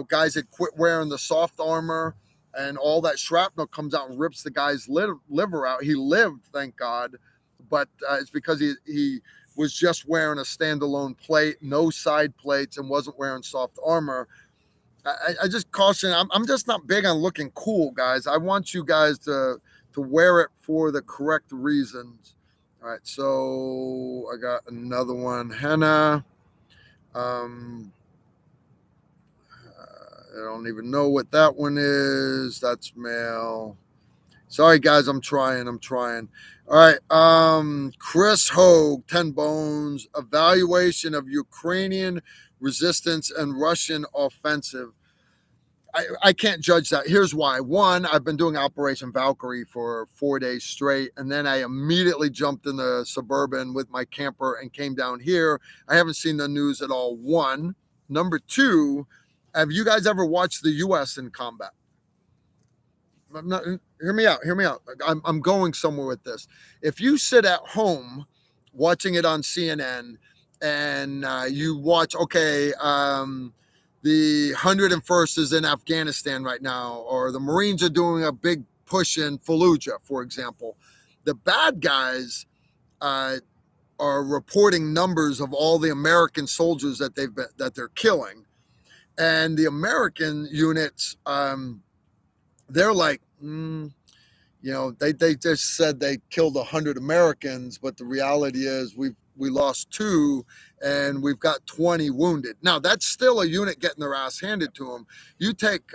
guys had quit wearing the soft armor, and all that shrapnel comes out and rips the guy's liver out. He lived, thank God, but it's because he was just wearing a standalone plate, no side plates, and wasn't wearing soft armor. I just caution. I'm just not big on looking cool, guys. I want you guys to wear it for the correct reasons. All right, so I got another one. Henna. I don't even know what that one is. That's male. Sorry, guys. I'm trying. All right. Chris Hogue, 10 Bones. Evaluation of Ukrainian resistance and Russian offensive. I can't judge that. Here's why. One, I've been doing Operation Valkyrie for 4 days straight, and then I immediately jumped in the Suburban with my camper and came down here. I haven't seen the news at all. One. Number two, have you guys ever watched the U.S. in combat? Hear me out. I'm going somewhere with this. If you sit at home watching it on CNN and you watch, okay, the 101st is in Afghanistan right now, or the Marines are doing a big push in Fallujah, for example. The bad guys are reporting numbers of all the American soldiers that they're killing, and the American units, they're like, they just said they killed 100 Americans, but the reality is we lost 2 and we've got 20 wounded. Now that's still a unit getting their ass handed to them. You take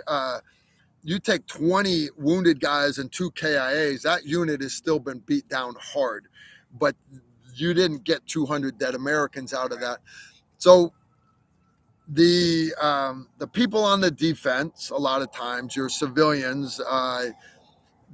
20 wounded guys and 2 KIAs, that unit has still been beat down hard, but you didn't get 200 dead Americans out of that. So the people on the defense, a lot of times, your civilians,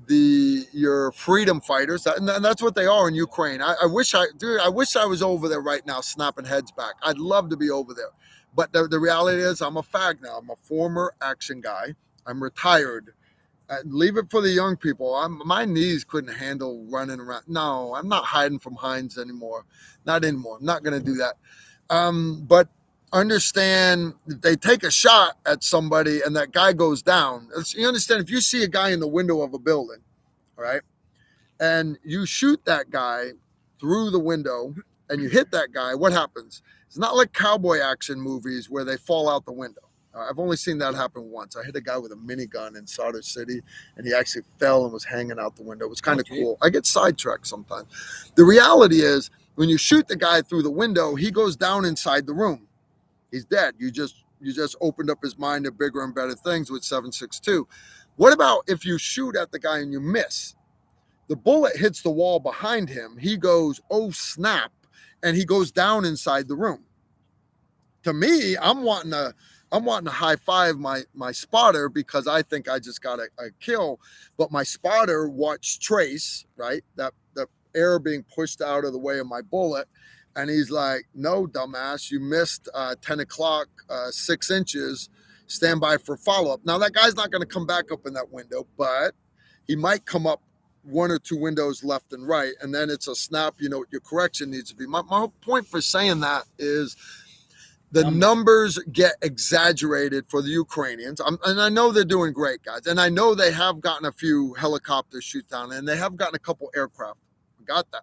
your freedom fighters, and that's what they are in Ukraine. I wish I was over there right now snapping heads back. I'd love to be over there, but the reality is I'm a fag now. I'm a former action guy. I'm retired. Leave it for the young people. My knees couldn't handle running around. No, I'm not hiding from Heinz anymore. Not anymore. I'm not going to do that. But understand, if they take a shot at somebody and that guy goes down, you understand, if you see a guy in the window of a building, all right, and you shoot that guy through the window and you hit that guy, what happens? It's not like cowboy action movies where they fall out the window. I've only seen that happen once. I hit a guy with a minigun in Sauter City, and he actually fell and was hanging out the window. It was kind of cool. I get sidetracked sometimes. The reality is, when you shoot the guy through the window, he goes down inside the room. He's dead. You just opened up his mind to bigger and better things with 7.62. What about if you shoot at the guy and you miss? The bullet hits the wall behind him. He goes, oh snap, and he goes down inside the room. To me, I'm wanting to high five my spotter because I think I just got a kill, but my spotter watched Trace, right? That air being pushed out of the way of my bullet. And he's like, no, dumbass, you missed 10 o'clock, 6 inches, stand by for follow-up. Now, that guy's not going to come back up in that window, but he might come up 1 or 2 windows left and right, and then it's a snap, you know what your correction needs to be. My whole point for saying that is the numbers get exaggerated for the Ukrainians. And I know they're doing great, guys. And I know they have gotten a few helicopters shoot down, and they have gotten a couple aircraft. Got that.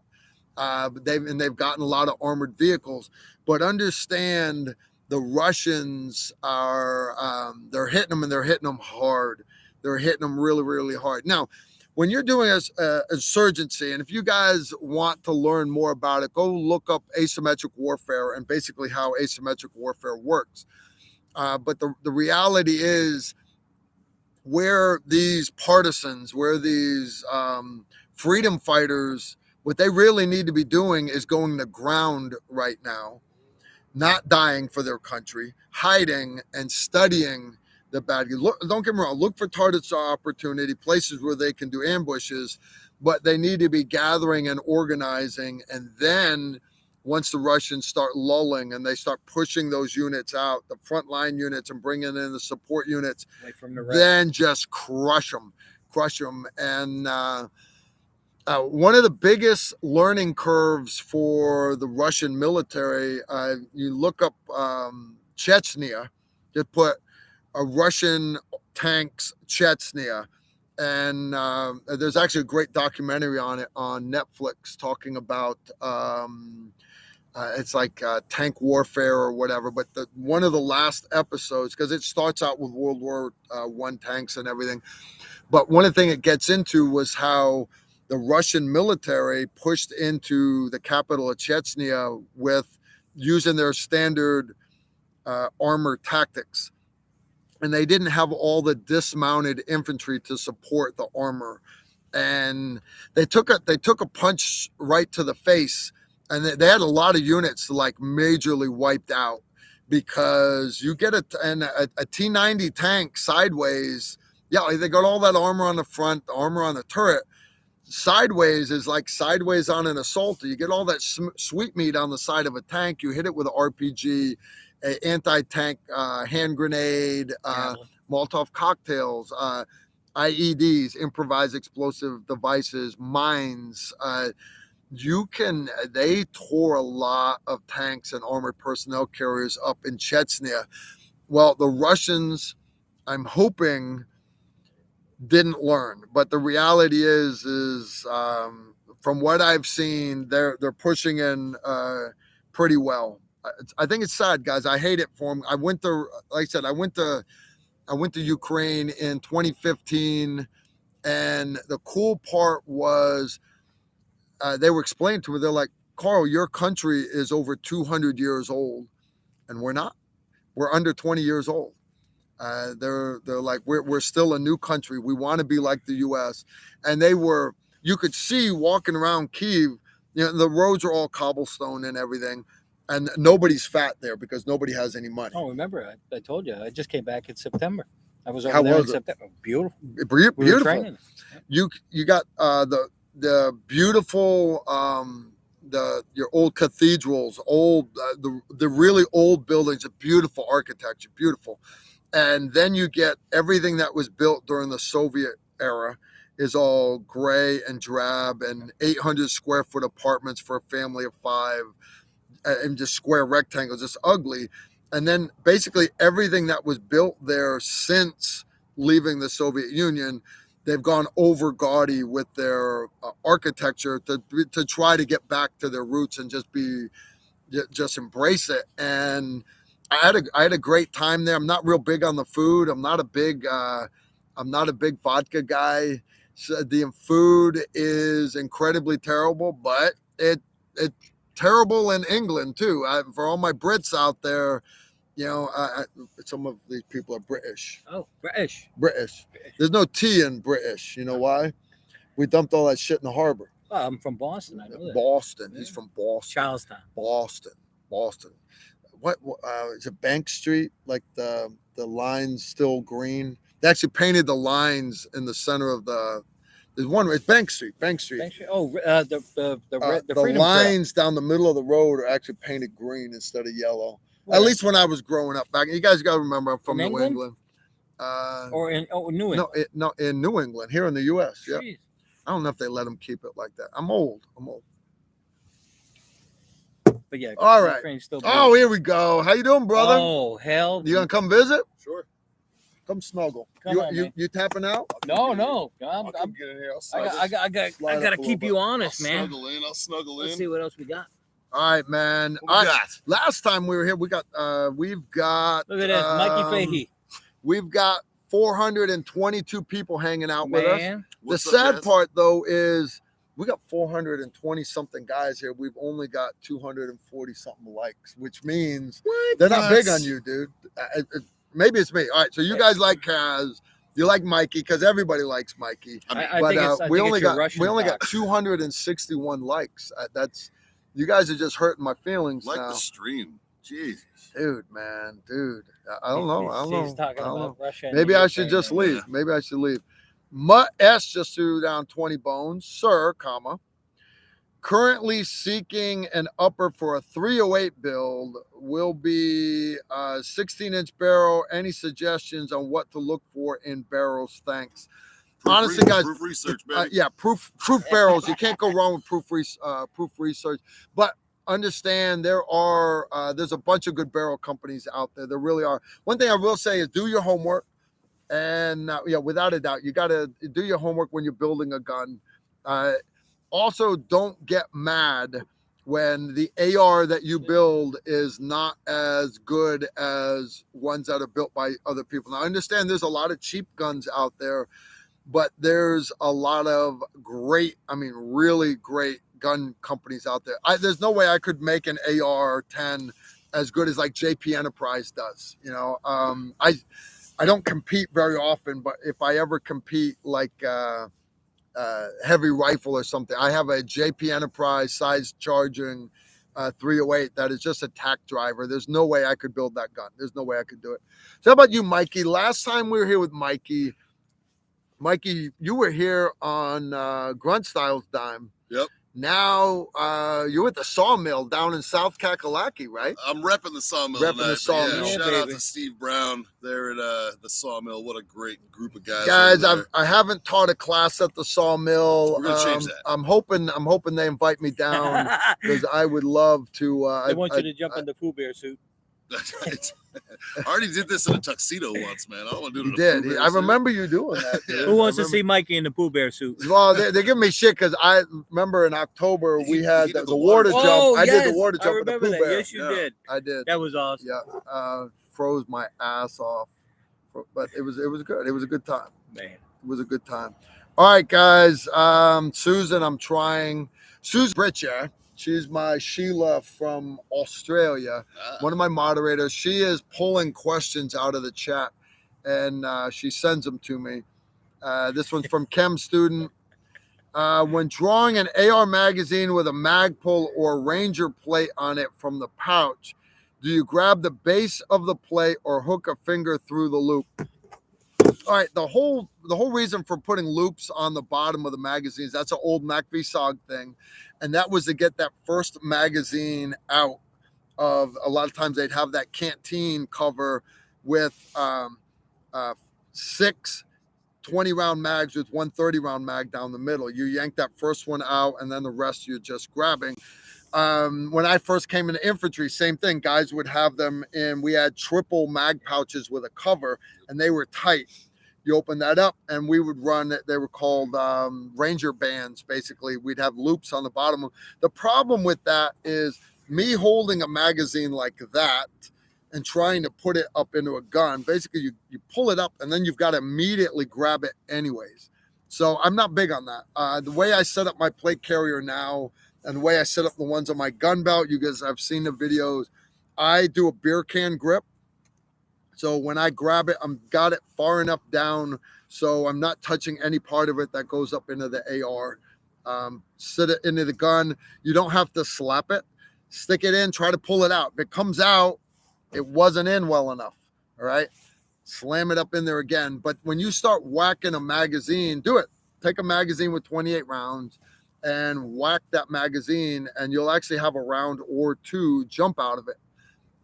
They've gotten a lot of armored vehicles. But understand, the Russians are they're hitting them, and they're hitting them hard. They're hitting them really, really hard. Now, when you're doing insurgency, and if you guys want to learn more about it, go look up asymmetric warfare and basically how asymmetric warfare works. But the reality is, where these partisans, where these freedom fighters, what they really need to be doing is going to ground right now, not dying for their country, hiding and studying the bad guys. Look, don't get me wrong, look for targets of opportunity, places where they can do ambushes, but they need to be gathering and organizing. And then once the Russians start lulling and they start pushing those units out, the frontline units, and bringing in the support units, From the rest. then just crush them. And one of the biggest learning curves for the Russian military, you look up Chechnya, you put a Russian tanks Chechnya, and there's actually a great documentary on it on Netflix talking about it's like tank warfare or whatever. But one of the last episodes, because it starts out with World War I tanks and everything, but one of the things it gets into was how the Russian military pushed into the capital of Chechnya with using their standard armor tactics. And they didn't have all the dismounted infantry to support the armor. And they took a punch right to the face. And they had a lot of units like majorly wiped out, because you get a T-90 tank sideways. Yeah, they got all that armor on the front, the armor on the turret. Sideways is like sideways on an assaulter. You get all that sweet meat on the side of a tank. You hit it with an RPG, an anti-tank hand grenade, Molotov cocktails, IEDs, improvised explosive devices, mines. They tore a lot of tanks and armored personnel carriers up in Chechnya. Well, the Russians, I'm hoping, didn't learn, but the reality is from what I've seen, they're pushing in pretty well. I think it's sad, guys. I hate it for them. I went to Ukraine in 2015, and the cool part was they were explaining to me, they're like, Carl, your country is over 200 years old, and we're not. We're under 20 years old. They're like, we're still a new country. We want to be like the U.S. And you could see walking around Kyiv, the roads are all cobblestone and everything, and nobody's fat there because nobody has any money. Oh, remember, I told you, I just came back in September. I was over How there was in it? September. Beautiful. Beautiful. You got the beautiful your old cathedrals, the really old buildings, a beautiful architecture, beautiful. And then you get everything that was built during the Soviet era is all gray and drab, and 800 square foot apartments for a family of 5, and just square rectangles, just ugly. And then basically everything that was built there since leaving the Soviet Union, they've gone over gaudy with their architecture to try to get back to their roots and just embrace it. And I had a great time there. I'm not real big on the food. I'm not a big vodka guy. So the food is incredibly terrible, but it's terrible in England too. For all my Brits out there, some of these people are British. Oh, British. There's no T in British. You know why? We dumped all that shit in the harbor. Well, I'm from Boston. I know that. Boston. Yeah. He's from Boston. Charlestown. Boston. What is it? Bank Street? Like the lines still green? They actually painted the lines in the center of the. There's one. It's Bank Street. Oh, the Freedom lines down the middle of the road are actually painted green instead of yellow. What? At least when I was growing up back. You guys got to remember, I'm from New England. Or in New England? No, in New England, here in the U.S. Yeah. Jeez. I don't know if they let them keep it like that. I'm old. But yeah. All right. Oh, here we go. How you doing, brother? Oh, hell. You gonna come visit? Sure. Come snuggle. Come on, man. You tapping out? No. I'll come get in here. I gotta Slide up a keep little you bit. honest, man. I'll snuggle Let's in. see what else we got. All right, man. What we got? Last time we were here, we've got Look at this, Mikey Fahey. We've got 422 people hanging out with us. Man, What's the up, sad guys? part though is we got 420 something guys here. We've only got 240 something likes, which means they're not big on you, dude. Maybe it's me. All right, so you guys like Kaz, you like Mikey because everybody likes Mikey. I But think it's I we think only it's your got Russian we only got box. 261 likes. That's you guys are just hurting my feelings Like now, the stream. Jesus. dude. Man, dude. I don't know. I don't know. He's talking I don't know. about Russia. and Maybe the I should Ukraine just and- leave. Maybe I should leave. Mutt S just threw down 20 bones, sir, comma. Currently seeking an upper for a 308 build. Will be a 16-inch barrel. Any suggestions on what to look for in barrels? Thanks. Honestly, guys, proof research, baby. yeah, proof barrels. You can't go wrong with proof research. But understand there's a bunch of good barrel companies out there. There really are. One thing I will say is do your homework, and without a doubt, you got to do your homework when you're building a gun. Also, don't get mad when the AR that you build is not as good as ones that are built by other people. Now, I understand there's a lot of cheap guns out there, but there's a lot of really great gun companies out there. There's no way I could make an AR-10 as good as like JP Enterprise does. I don't compete very often, but if I ever compete like heavy rifle or something, I have a JP Enterprise size charging 308 that is just a tack driver. There's no way I could build that gun. There's no way I could do it. So how about you, Mikey? Last time we were here with Mikey, you were here on Grunt Style's dime. Yep. Now you're at the sawmill down in South Kakalaki, right? I'm repping the sawmill Repping tonight. the sawmill. Yeah, Yeah, shout out baby. to Steve Brown there at the sawmill. What a great group of guys. Guys, over there. I haven't taught a class at the sawmill. We're gonna change that. I'm hoping they invite me down because I would love to. They want you to jump in the Pooh Bear suit. I already did this in a tuxedo once, man. I don't want to do it. You in a did. Pooh Bear I suit. remember you doing that. dude. Who wants I to see Mikey in the Pooh Bear suit? Well, they give me shit because I remember in October we He had did the the water water jump. Oh, I yes, did the water I jump with the remember Pooh that. Bear. Yes, you Yeah. did. I did. That was awesome. Yeah, froze my ass off, but it was good. It was a good time. Man. It was a good time. All right, guys. Susan, I'm trying. Susan Britcher. She's my Sheila from Australia. One of my moderators. She is pulling questions out of the chat, and she sends them to me. This one's from Chem Student. When drawing an AR magazine with a mag pull or Ranger plate on it from the pouch, do you grab the base of the plate or hook a finger through the loop? All right, the whole reason for putting loops on the bottom of the magazines, that's an old MacVsog thing, and that was to get that first magazine out of. A lot of times they'd have that canteen cover with 6 20-round mags with one 30-round mag down the middle. You yank that first one out, and then the rest you're just grabbing. When I first came into infantry, same thing. Guys would have them in. We had triple mag pouches with a cover, and they were tight. You open that up, and we would run. They were called Ranger bands. Basically, we'd have loops on the bottom. The problem with that is me holding a magazine like that and trying to put it up into a gun. Basically, you pull it up, and then you've got to immediately grab it anyways. So I'm not big on that. The way I set up my plate carrier now, and the way I set up the ones on my gun belt, you guys have seen the videos. I do a beer can grip. So when I grab it, I'm got it far enough down so I'm not touching any part of it that goes up into the AR. Sit it into the gun. You don't have to slap it. Stick it in, try to pull it out. If it comes out, it wasn't in well enough. All right. Slam it up in there again. But when you start whacking a magazine, do it. Take a magazine with 28 rounds and whack that magazine, and you'll actually have a round or two jump out of it,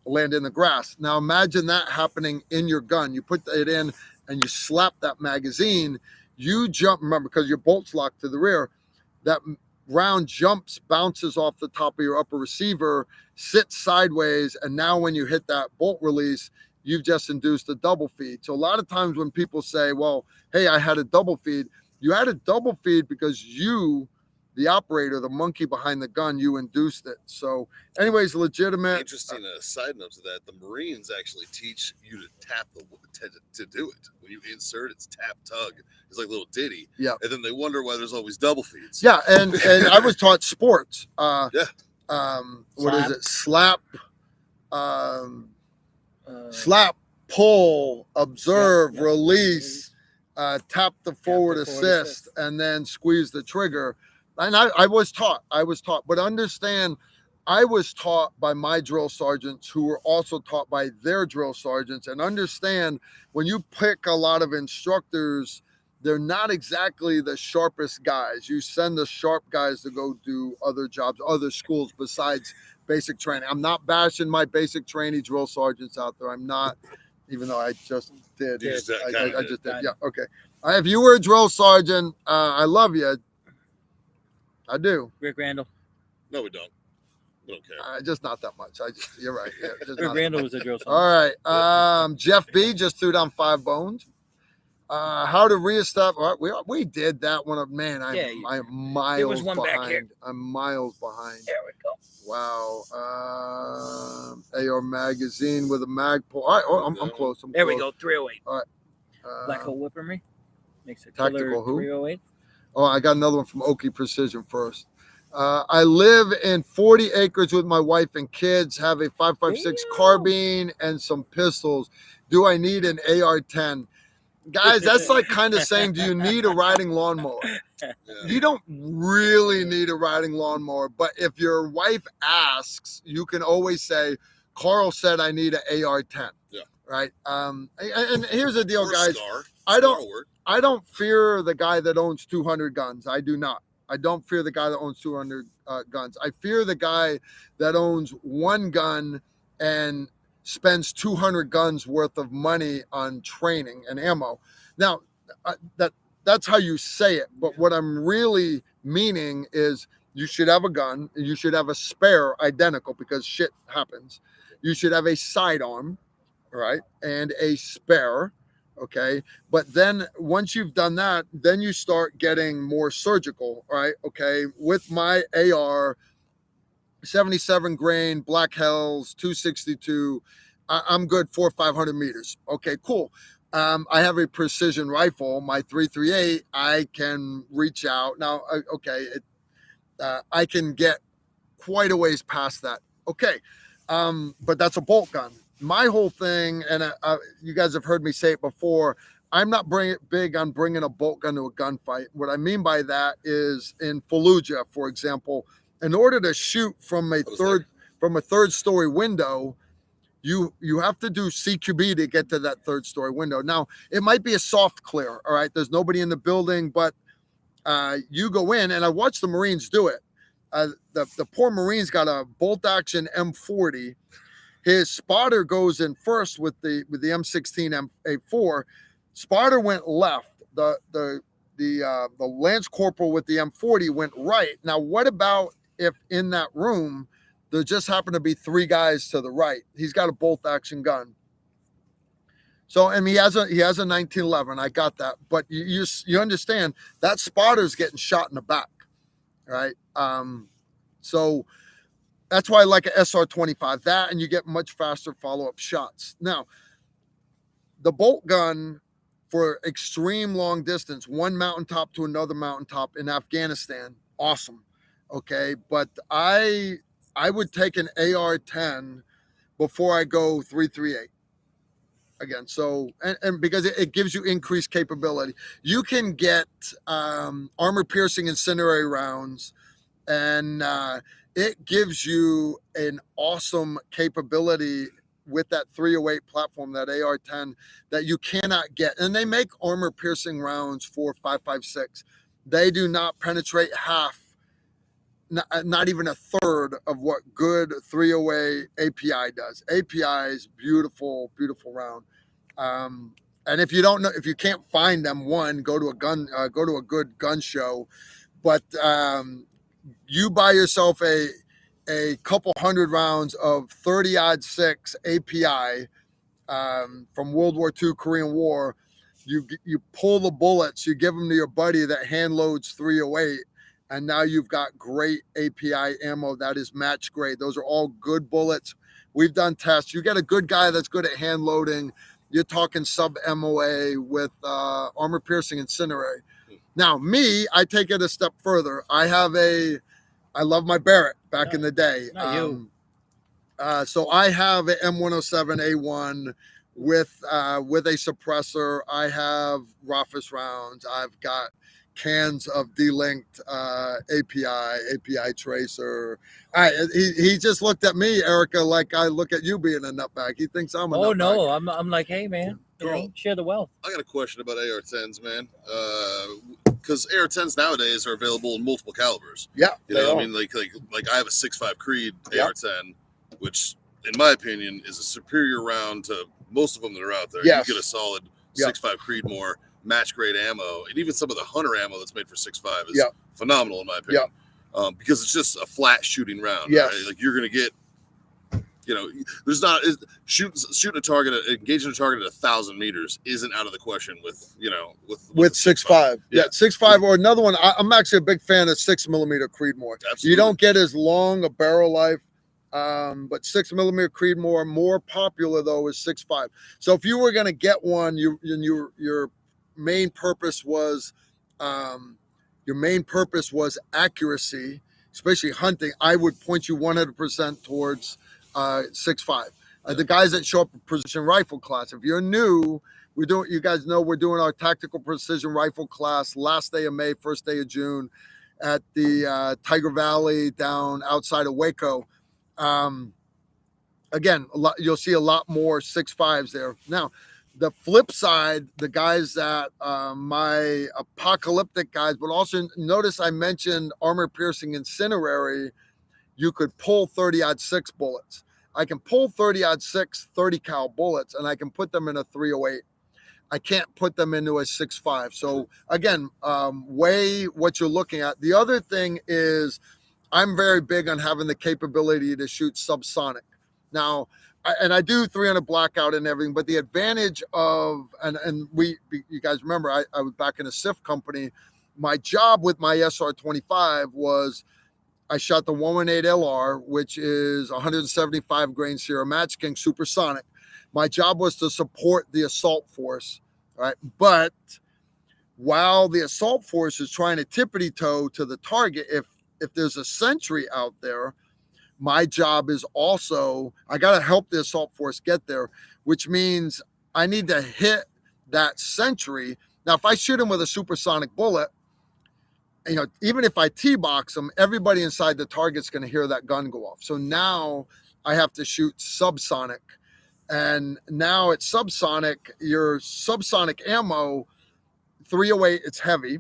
land in the grass. Now imagine that happening in your gun. You put it in and you slap that magazine, you jump, remember, because your bolt's locked to the rear, that round jumps, bounces off the top of your upper receiver, sits sideways, and now when you hit that bolt release, you've just induced a double feed. So a lot of times when people say, well, hey, I had a double feed, you had a double feed because you, the operator, the monkey behind the gun, you induced it. So anyways, legitimate. Interesting side note to that: the Marines actually teach you to tap to do it. When you insert, it's tap tug. It's like a little ditty. Yeah. And then they wonder why there's always double feeds. Yeah, and I was taught sports. Yeah. What is it? Slap, slap, pull, observe, release, tap the forward assist, and then squeeze the trigger. And I was taught, but understand, I was taught by my drill sergeants who were also taught by their drill sergeants. And understand, when you pick a lot of instructors, they're not exactly the sharpest guys. You send the sharp guys to go do other jobs, other schools besides basic training. I'm not bashing my basic trainee drill sergeants out there. I'm not, even though I just did. You just I just did. Yeah. Okay. If you were a drill sergeant, I love you. I do. Rick Randall. No, we don't. We don't care. Just not that much. You're right. Yeah, Rick Randall was a drill sergeant. All right. Jeff B just threw down 5 bones. How to reestablish? We did that one. Man, I'm miles there was one behind. back here. I'm miles behind. There we go. Wow. AR magazine with a mag pull. All right. I'm close. There we go. 308. All right. Black Hole Whippermy. Makes a Tactical killer who? 308. Oh, I got another one from Okie Precision first. I live in 40 acres with my wife and kids, have a 5.56 carbine and some pistols. Do I need an AR-10? Guys, that's like kind of saying, do you need a riding lawnmower? Yeah. You don't really need a riding lawnmower, but if your wife asks, you can always say, Carl said I need an AR-10. Yeah. Right? And here's the deal, Or guys. Scar. I don't- Scar will work. I don't fear the guy that owns 200 guns. I do not. I don't fear the guy that owns 200 guns. I fear the guy that owns one gun and spends 200 guns worth of money on training and ammo. Now, that's how you say it. But what I'm really meaning is you should have a gun. You should have a spare identical, because shit happens. You should have a sidearm, right? And a spare. Okay. But then once you've done that, then you start getting more surgical, right? Okay. With my AR, 77 grain, Black Hells, 262, I'm good 400 or 500 meters. Okay, cool. I have a precision rifle, my 338. I can reach out. Now, I can get quite a ways past that. Okay. But that's a bolt gun. My whole thing, and you guys have heard me say it before, I'm not big on bringing a bolt gun to a gunfight. What I mean by that is, in Fallujah, for example, in order to shoot from a third story window, you have to do CQB to get to that third story window. Now, it might be a soft clear, all right? There's nobody in the building, but you go in, and I watched the Marines do it. The poor Marine's got a bolt action M40. His spotter goes in first with the M16 M4. Spotter went left. The Lance Corporal with the M40 went right. Now, what about if in that room there just happen to be 3 guys to the right? He's got a bolt action gun. So, and he has a 1911. I got that, but you understand that spotter's getting shot in the back, right? So that's why I like an SR-25. That, and you get much faster follow-up shots. Now, the bolt gun for extreme long distance, one mountaintop to another mountaintop in Afghanistan, awesome. Okay, but I would take an AR-10 before I go 338. Again, so and because it gives you increased capability. You can get armor-piercing incendiary rounds, and it gives you an awesome capability with that 308 platform, that AR-10, that you cannot get. And they make armor-piercing rounds for 5.56. They do not penetrate half, not even a third of what good 308 API does. API is beautiful, beautiful round. And if you don't know, if you can't find them, go to a good gun show. But you buy yourself a couple hundred rounds of 30-06 API, from World War II, Korean War. You pull the bullets, you give them to your buddy that hand loads 308, and now you've got great API ammo that is match grade. Those are all good bullets. We've done tests. You get a good guy that's good at hand loading. You're talking sub MOA with armor piercing incendiary. Now, me, I take it a step further. I love my Barrett back in the day. Not you. So I have an M107A1 with a suppressor. I have Rofus rounds. I've got cans of delinked API tracer. He just looked at me, Erica, like I look at you being a nutbag. He thinks I'm a Oh nutbag. no, I'm like, hey man, Carl, share the wealth. I got a question about AR-10s, man. Because AR-10s nowadays are available in multiple calibers. Yeah, You know, I mean, like I have a 6.5 Creed AR-10, which, in my opinion, is a superior round to most of them that are out there. Yes. You get a solid 6.5 Creedmoor match grade ammo, and even some of the Hunter ammo that's made for 6.5 is phenomenal in my opinion. Because it's just a flat shooting round. Yes. Right? Like you're gonna get, you know, there's not shooting a target, engaging a target at 1,000 meters isn't out of the question with 6.5. Yeah, 6.5 or another one. I'm actually a big fan of 6mm Creedmoor. Absolutely. You don't get as long a barrel life. But 6mm Creedmoor, more popular though, is 6.5. So if you were going to get one, your main purpose was accuracy, especially hunting. I would point you 100% towards 6.5. The guys that show up in precision rifle class, if you're new, you guys know we're doing our tactical precision rifle class last day of May, first day of June at the Tiger Valley down outside of Waco. Again, you'll see a lot more 6.5s there. Now, the flip side, the guys that my apocalyptic guys, but also notice I mentioned armor piercing incendiary. You could pull 30-06 bullets. I can pull 30-06 30 cal bullets, and I can put them in a 308. I can't put them into a 6.5. So again, weigh what you're looking at. The other thing is, I'm very big on having the capability to shoot subsonic. Now, I do 300 blackout and everything, but the advantage of, you guys remember, I was back in a SIF company. My job with my SR-25 was I shot the 118 LR, which is 175 grain Sierra Match King supersonic. My job was to support the assault force, right? But while the assault force is trying to tippity toe to the target, if there's a sentry out there, my job is also, I got to help the assault force get there, which means I need to hit that sentry. Now, if I shoot him with a supersonic bullet, even if I T-box him, everybody inside the target's going to hear that gun go off. So now I have to shoot subsonic. And now it's subsonic, your subsonic ammo, 308, it's heavy.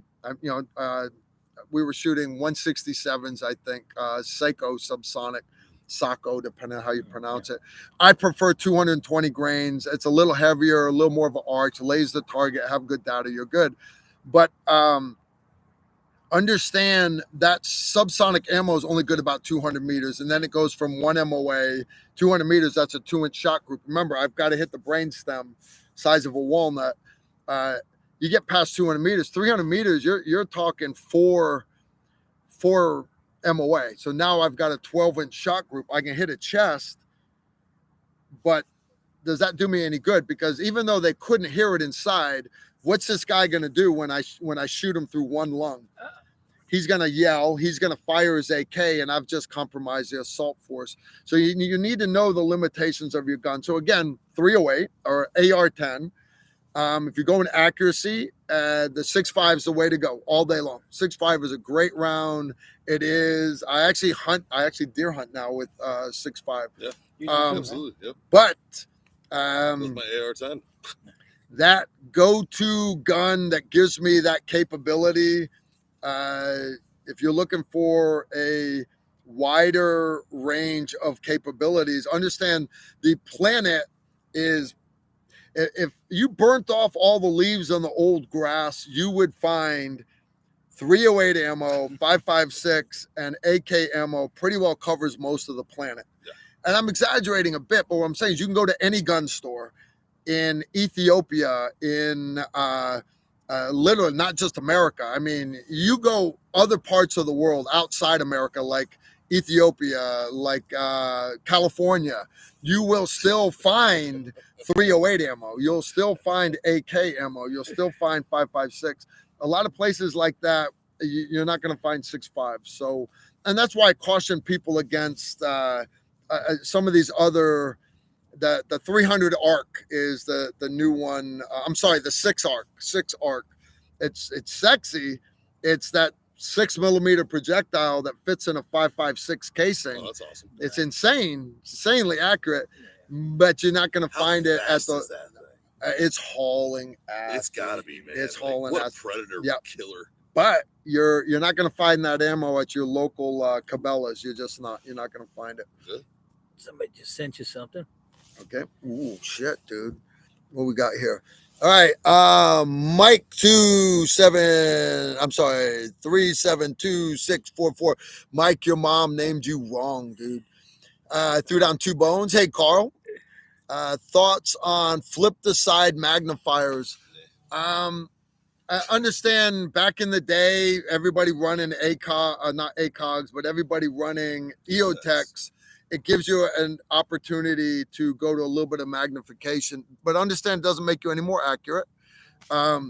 We were shooting 167s, I think, Seiko subsonic, Sako, depending on how you pronounce it. I prefer 220 grains. It's a little heavier, a little more of an arch, lays the target, have good data, you're good. But understand that subsonic ammo is only good about 200 meters, and then it goes from 1 MOA, 200 meters, that's a 2-inch shot group. Remember, I've got to hit the brainstem size of a walnut. You get past 200 meters, 300 meters, you're talking four MOA. So now I've got a 12-inch shot group. I can hit a chest, but does that do me any good? Because even though they couldn't hear it inside, what's this guy going to do when I shoot him through one lung? He's going to yell. He's going to fire his AK, and I've just compromised the assault force. So you need to know the limitations of your gun. So again, 308 or AR-10. If you go in accuracy, the 6.5 is the way to go all day long. 6.5 is a great round. It is. I actually deer hunt now with 6.5. Yeah, absolutely. Yep. But That's my AR-10. That go-to gun that gives me that capability. If you're looking for a wider range of capabilities, understand the planet is. If you burnt off all the leaves on the old grass, you would find 308 ammo, 5.56, and AK ammo pretty well covers most of the planet. Yeah. And I'm exaggerating a bit, but what I'm saying is you can go to any gun store in Ethiopia, in literally not just America. I mean, you go other parts of the world outside America, like Ethiopia, like California, you will still find 308 ammo. You'll still find AK ammo. You'll still find 5.56. A lot of places like that, you're not going to find 6.5. So, and that's why I caution people against some of these other. The 300 arc is the new one. I'm sorry, the 6 arc. It's sexy. It's that 6mm projectile that fits in a 5.56 casing. Oh, that's awesome. It's insane, insanely accurate, but you're not going to find it at the. Is that thing? It's hauling ass. It's got to be, man. It's hauling what ass. a predator killer. But you're not going to find that ammo at your local Cabela's. You're just not. You're not going to find it. Good. Somebody just sent you something. Okay. Ooh, shit, dude. What we got here? All right. Mike 3726444. Mike, your mom named you wrong, dude. Threw down 2 bones. Hey, Carl. Thoughts on flip the side magnifiers? I understand back in the day, everybody running not ACOGs, but everybody running EOTechs. It gives you an opportunity to go to a little bit of magnification, but understand it doesn't make you any more accurate. A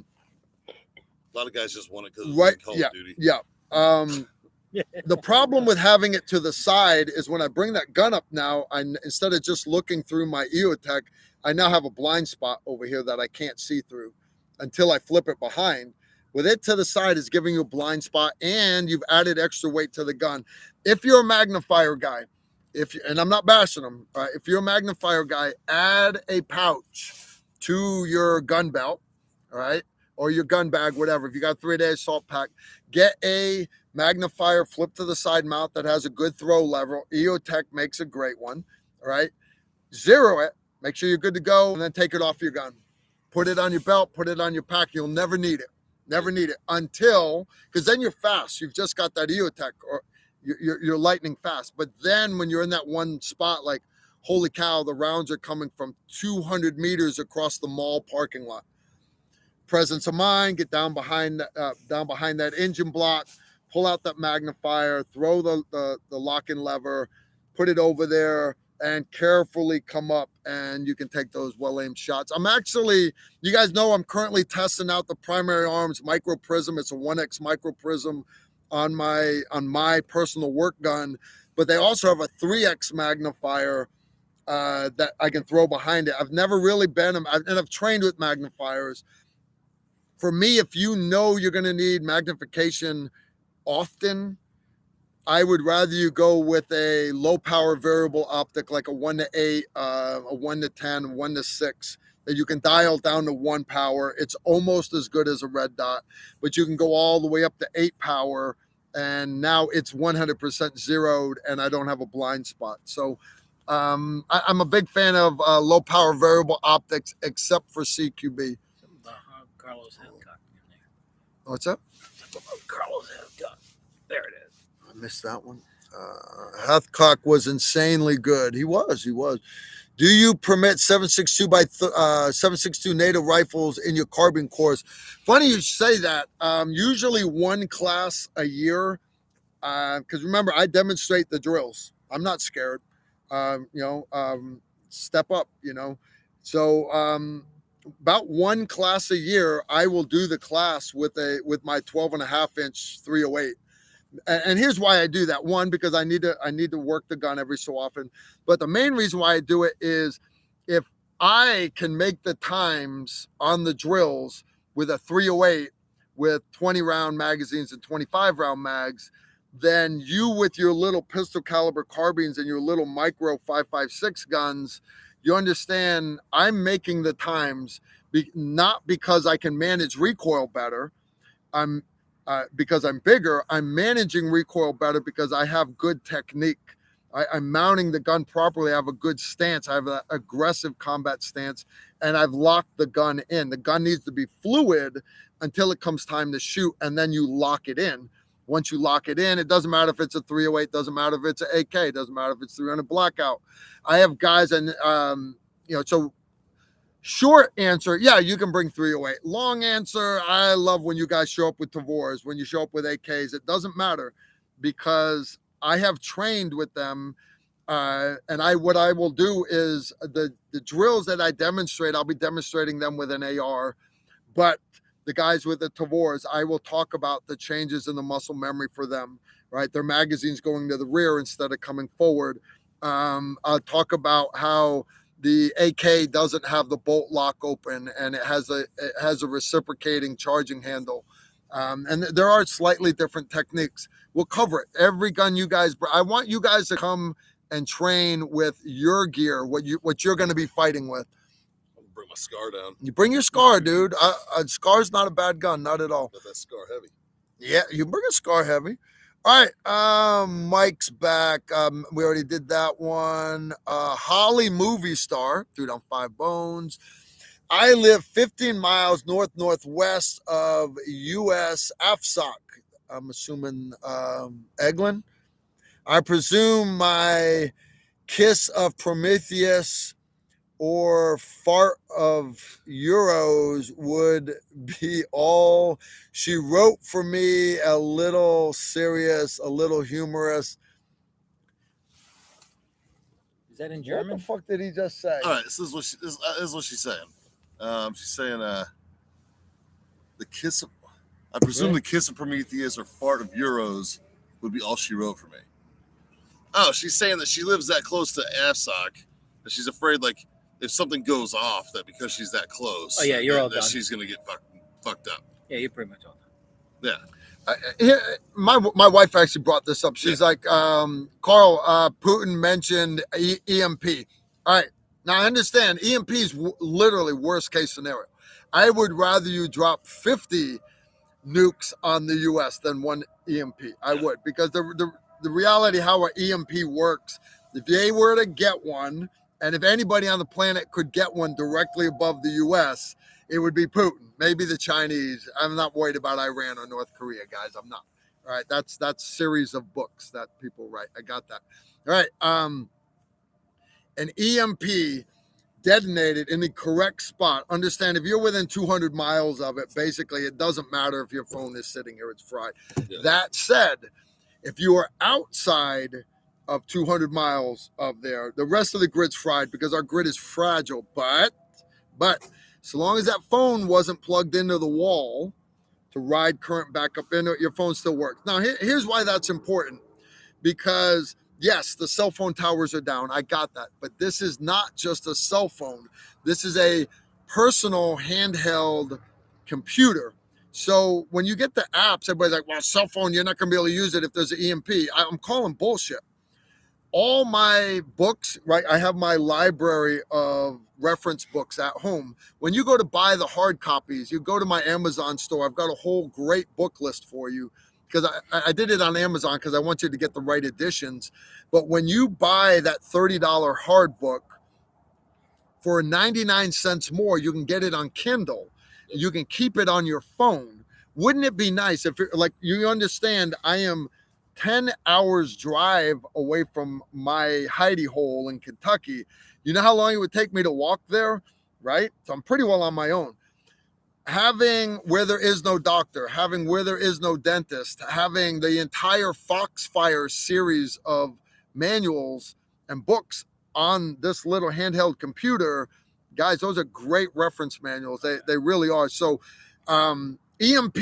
lot of guys just want it because Right? it's Call of Duty. Yeah. The problem with having it to the side is when I bring that gun up now, instead of just looking through my EOTech, I now have a blind spot over here that I can't see through until I flip it behind. With it to the side is giving you a blind spot, and you've added extra weight to the gun. If you're a magnifier guy, and I'm not bashing them, right? If you're a magnifier guy, add a pouch to your gun belt, all right, or your gun bag, whatever. If you got a 3-day assault pack, get a magnifier flip to the side mount that has a good throw level. EOTech makes a great one, all right. Zero it, make sure you're good to go, and then take it off your gun. Put it on your belt, put it on your pack. You'll never need it. Never need it until, because then you're fast. You've just got that EOTech, or you're lightning fast. But then when you're in that one spot, like, holy cow, the rounds are coming from 200 meters across the mall parking lot. Presence of mind, get down behind that engine block, pull out that magnifier, throw the lock-in lever, put it over there, and carefully come up, and you can take those well-aimed shots. You guys know I'm currently testing out the Primary Arms micro prism. It's a 1X micro prism on my personal work gun, but they also have a 3X magnifier that I can throw behind it. I've never really and I've trained with magnifiers. For me, if you know you're going to need magnification often, I would rather you go with a low power variable optic, like a 1-8, a 1-10, 1-6, that you can dial down to 1 power. It's almost as good as a red dot, but you can go all the way up to 8 power, and now it's 100% zeroed, and I don't have a blind spot. So I'm a big fan of low power variable optics, except for CQB. Something about Carlos Hancock in there. What's up? Something about Carlos Hancock. There it is. I missed that one. Hathcock was insanely good. He was. Do you permit 7.62 by 7.62 NATO rifles in your carbine course? Funny you say that. Usually 1 class a year, because remember, I demonstrate the drills. I'm not scared. Step up. So about 1 class a year, I will do the class with my 12.5-inch 308. And here's why I do that. 1, because I need to work the gun every so often. But the main reason why I do it is if I can make the times on the drills with a 308 with 20 round magazines and 25 round mags, then you with your little pistol caliber carbines and your little micro 5.56 guns, you understand I'm making the times not because I can manage recoil better. Because I'm bigger, I'm managing recoil better because I have good technique. I'm mounting the gun properly. I have a good stance. I have an aggressive combat stance, and I've locked the gun in. The gun needs to be fluid until it comes time to shoot, and then you lock it in. Once you lock it in, it doesn't matter if it's a 308, doesn't matter if it's an AK, doesn't matter if it's 300 blackout. I have guys, and so Short answer, yeah, you can bring 308. Long answer, I love when you guys show up with Tavors, when you show up with AKs. It doesn't matter because I have trained with them. And what I will do is the drills that I demonstrate, I'll be demonstrating them with an AR. But the guys with the Tavors, I will talk about the changes in the muscle memory for them, right? Their magazines going to the rear instead of coming forward. I'll talk about how the AK doesn't have the bolt lock open and it has a reciprocating charging handle. And there are slightly different techniques. We'll cover it. Every gun you guys, I want you guys to come and train with your gear, what you're going to be fighting with. Bring my SCAR down. You bring your SCAR, dude. A SCAR's not a bad gun, not at all. But that SCAR heavy. Yeah, you bring a SCAR heavy. All right, Mike's back. We already did that one. Holly movie star, dude, I'm 5 bones. I live 15 miles northwest of U.S. AFSOC. I'm assuming Eglin. I presume my kiss of Prometheus or fart of euros would be all she wrote for me. A little serious, a little humorous. Is that in What German? the fuck did he just say? All right, this is what she's saying. She's saying the kiss of, I presume the kiss of Prometheus or fart of euros would be all she wrote for me. Oh, she's saying that she lives that close to AFSOC, that she's afraid, like, if something goes off, that because she's that close, Oh, yeah, you're all that done. she's gonna get fucked up. Yeah, you're pretty much all done. Yeah. My wife actually brought this up. She's like, Carl, Putin mentioned EMP. All right. Now, I understand EMP is literally worst case scenario. I would rather you drop 50 nukes on the U.S. than one EMP. I would, because the reality how an EMP works, if they were to get one, and if anybody on the planet could get one directly above the U.S., it would be Putin, maybe the Chinese. I'm not worried about Iran or North Korea, guys. I'm not. All right, that's series of books that people write. I got that. All right, an EMP detonated in the correct spot. Understand, if you're within 200 miles of it, basically it doesn't matter if your phone is sitting here, it's fried. Yeah. That said, if you are outside of 200 miles of there, the rest of the grid's fried because our grid is fragile. But so long as that phone wasn't plugged into the wall to ride current back up into it, your phone still works. Now, here's why that's important. Because, yes, the cell phone towers are down. I got that. But this is not just a cell phone. This is a personal handheld computer. So when you get the apps, everybody's like, well, cell phone, you're not going to be able to use it if there's an EMP. I'm calling bullshit. All my books, right? I have my library of reference books at home. When you go to buy the hard copies, you go to my Amazon store. I've got a whole great book list for you because I did it on Amazon because I want you to get the right editions. But when you buy that $30 hard book for 99 cents more, you can get it on Kindle. You can keep it on your phone. Wouldn't it be nice if, like, you understand, I am 10 hours drive away from my hidey hole in Kentucky. You know how long it would take me to walk there, right? So I'm pretty well on my own. Having where there is no doctor, having where there is no dentist, having the entire Foxfire series of manuals and books on this little handheld computer, guys, those are great reference manuals. They really are. So EMP,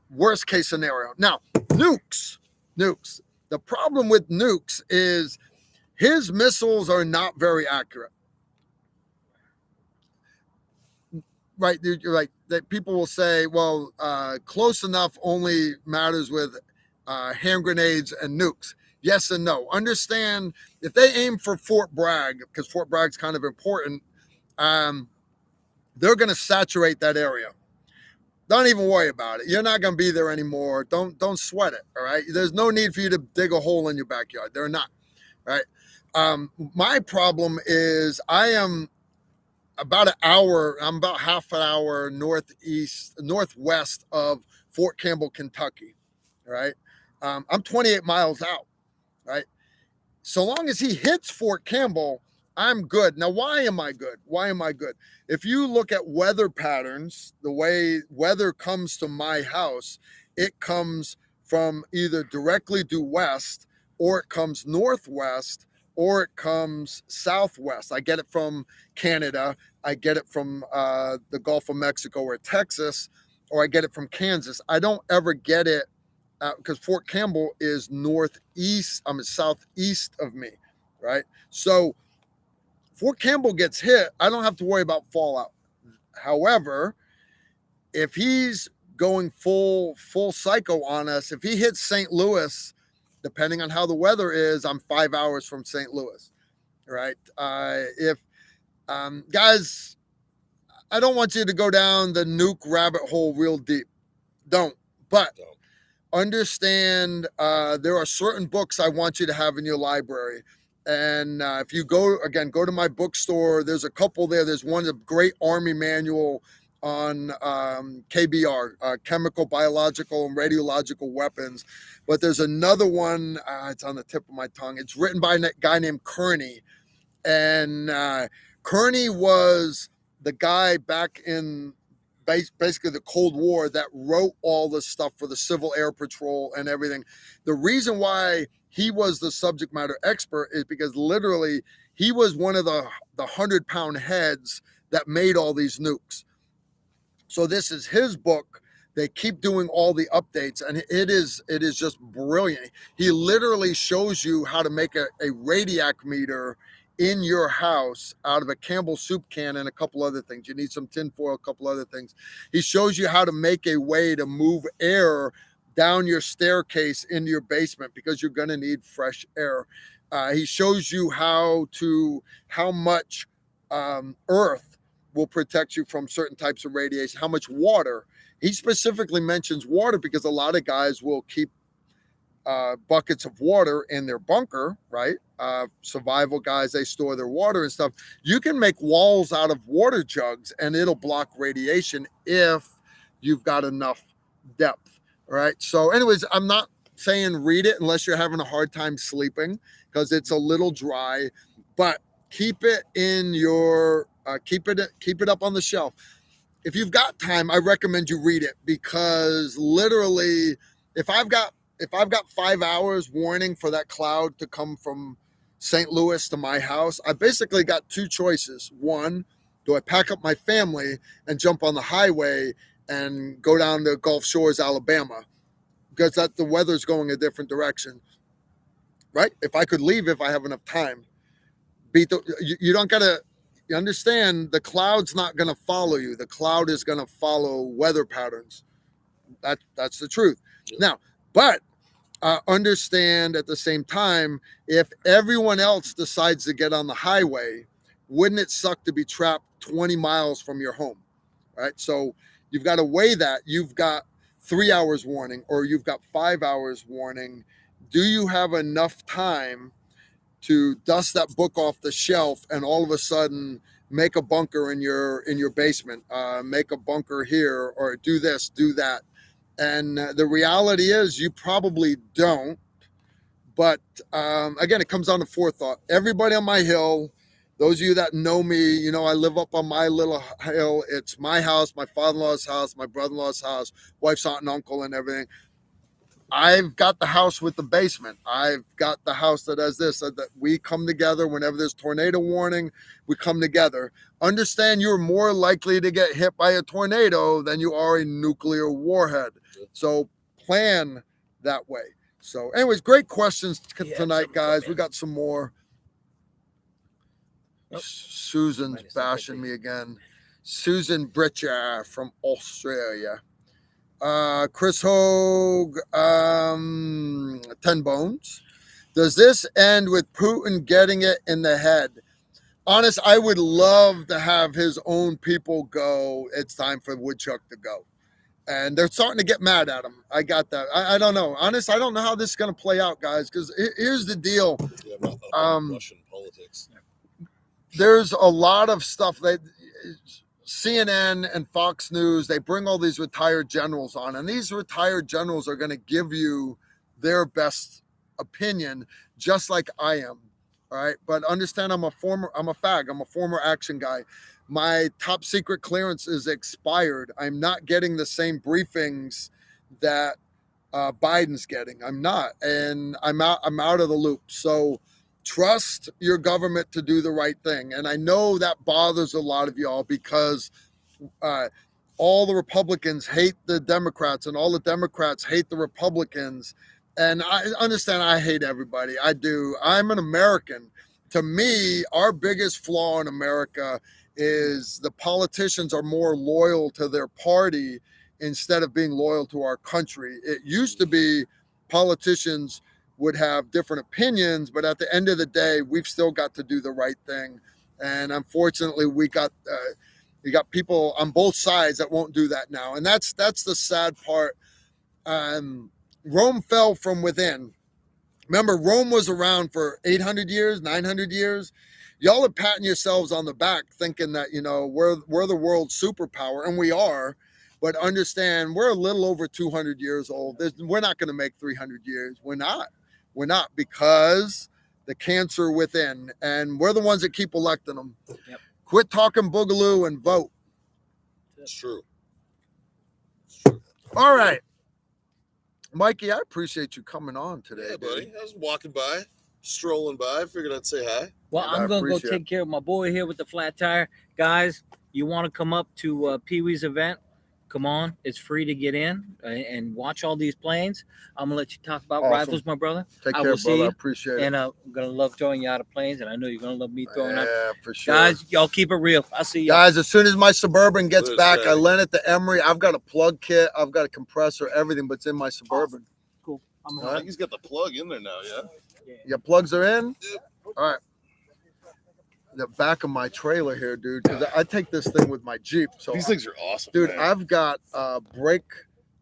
worst case scenario. Now, nukes. The problem with nukes is his missiles are not very accurate. Right? You're right. That people will say, well, close enough only matters with hand grenades and nukes. Yes and no. Understand, if they aim for Fort Bragg, because Fort Bragg's kind of important, they're going to saturate that area. Don't even worry about it. You're not going to be there anymore. Don't sweat it. All right. There's no need for you to dig a hole in your backyard. They're not. Right. My problem is I am about an hour. I'm about half an hour northwest of Fort Campbell, Kentucky. Right. I'm 28 miles out. Right. So long as he hits Fort Campbell, I'm good. Now, why am I good? Why am I good? If you look at weather patterns, the way weather comes to my house, it comes from either directly due west, or it comes northwest, or it comes southwest. I get it from Canada. I get it from the Gulf of Mexico or Texas, or I get it from Kansas. I don't ever get it because Fort Campbell is northeast, southeast of me, right? So Fort Campbell gets hit, I don't have to worry about fallout. However, if he's going full psycho on us, if he hits St. Louis, depending on how the weather is, I'm 5 hours from St. Louis, right? If guys, I don't want you to go down the nuke rabbit hole real deep. Don't. But understand there are certain books I want you to have in your library. And if you go to my bookstore, there's a couple there. There's one, a great Army manual on KBR, chemical, biological, and radiological weapons. But there's another one, it's on the tip of my tongue. It's written by a guy named Kearney. And Kearney was the guy back in basically the Cold War that wrote all this stuff for the Civil Air Patrol and everything. The reason why he was the subject matter expert is because literally he was one of the 100-pound heads that made all these nukes. So this is his book. They keep doing all the updates, and it is just brilliant. He literally shows you how to make a radiac meter in your house out of a Campbell soup can and a couple other things. You need some tin foil, a couple other things. He shows you how to make a way to move air down your staircase into your basement because you're going to need fresh air. He shows you how much earth will protect you from certain types of radiation, how much water. He specifically mentions water because a lot of guys will keep buckets of water in their bunker, right? Survival guys, they store their water and stuff. You can make walls out of water jugs and it'll block radiation if you've got enough depth, right? So anyways, I'm not saying read it unless you're having a hard time sleeping because it's a little dry, but keep it in your, keep it up on the shelf. If you've got time, I recommend you read it because literally if I've got 5 hours warning for that cloud to come from St. Louis to my house, I basically got two choices. One, do I pack up my family and jump on the highway and go down to Gulf Shores, Alabama? Because the weather's going a different direction, right? If I could leave, if I have enough time. You don't got to, you understand, the cloud's not going to follow you. The cloud is going to follow weather patterns. That's the truth. Yeah. Now, but understand at the same time, if everyone else decides to get on the highway, wouldn't it suck to be trapped 20 miles from your home, right? So you've got to weigh that. You've got 3 hours warning or you've got 5 hours warning. Do you have enough time to dust that book off the shelf and all of a sudden make a bunker in your basement, make a bunker here, or do this, do that? And the reality is you probably don't. But again, it comes down to forethought. Everybody on my hill, those of you that know me, I live up on my little hill. It's my house, my father-in-law's house, my brother-in-law's house, wife's aunt and uncle and everything. I've got the house with the basement. I've got the house that has this, that we come together whenever there's tornado warning, we come together. Understand you're more likely to get hit by a tornado than you are a nuclear warhead. So plan that way. So anyways, great questions tonight, guys. We got some more. Nope. Susan's bashing me again. Susan Britcher from Australia. Chris Hogue, 10 bones. Does this end with Putin getting it in the head? Honest, I would love to have his own people go, it's time for Woodchuck to go. And they're starting to get mad at him. I got that. I don't know. Honest, I don't know how this is going to play out, guys, because here's the deal. Yeah, I'm not about Russian politics. There's a lot of stuff that CNN and Fox News, they bring all these retired generals on, and these retired generals are going to give you their best opinion, just like I am. All right. But understand I'm a fag. I'm a former action guy. My top secret clearance is expired. I'm not getting the same briefings that Biden's getting. I'm not. And I'm out of the loop. So trust your government to do the right thing. And I know that bothers a lot of y'all because uh, all the Republicans hate the Democrats and all the Democrats hate the Republicans. And I understand I hate everybody. I do. I'm an American. To me, our biggest flaw in America is the politicians are more loyal to their party instead of being loyal to our country. It used to be politicians would have different opinions, but at the end of the day, we've still got to do the right thing. And unfortunately, we got you got people on both sides that won't do that now, and that's the sad part. Rome fell from within. Remember, Rome was around for 800 years, 900 years. Y'all are patting yourselves on the back, thinking that we're the world's superpower, and we are. But understand, we're a little over 200 years old. We're not going to make 300 years. We're not. We're not, because the cancer within, and we're the ones that keep electing them. Yep. Quit talking boogaloo and vote. It's true. All right. Mikey, I appreciate you coming on today. Yeah, buddy. Dude. I was walking by, strolling by. I figured I'd say hi. Well, And I I'm going to go appreciate take care of my boy here with the flat tire. Guys, you want to come up to Pee Wee's event? Come on. It's free to get in and watch all these planes. I'm going to let you talk about Awesome. rifles, my brother. Take I care, will see brother. I you. appreciate it. And I'm going to love throwing you out of planes, and I know you're going to love me throwing out. Yeah, for sure. Guys, y'all keep it real. I'll see you. Guys, as soon as my Suburban gets Good back, I thing. lent it to Emery. I've got a plug kit. I've got a compressor, everything, but it's in my Suburban. Cool. I'm I think he's got the plug in there now, yeah? Your plugs are in? All right. The back of my trailer here, dude, because I take this thing with my Jeep. So These things are awesome. dude, man. I've got brake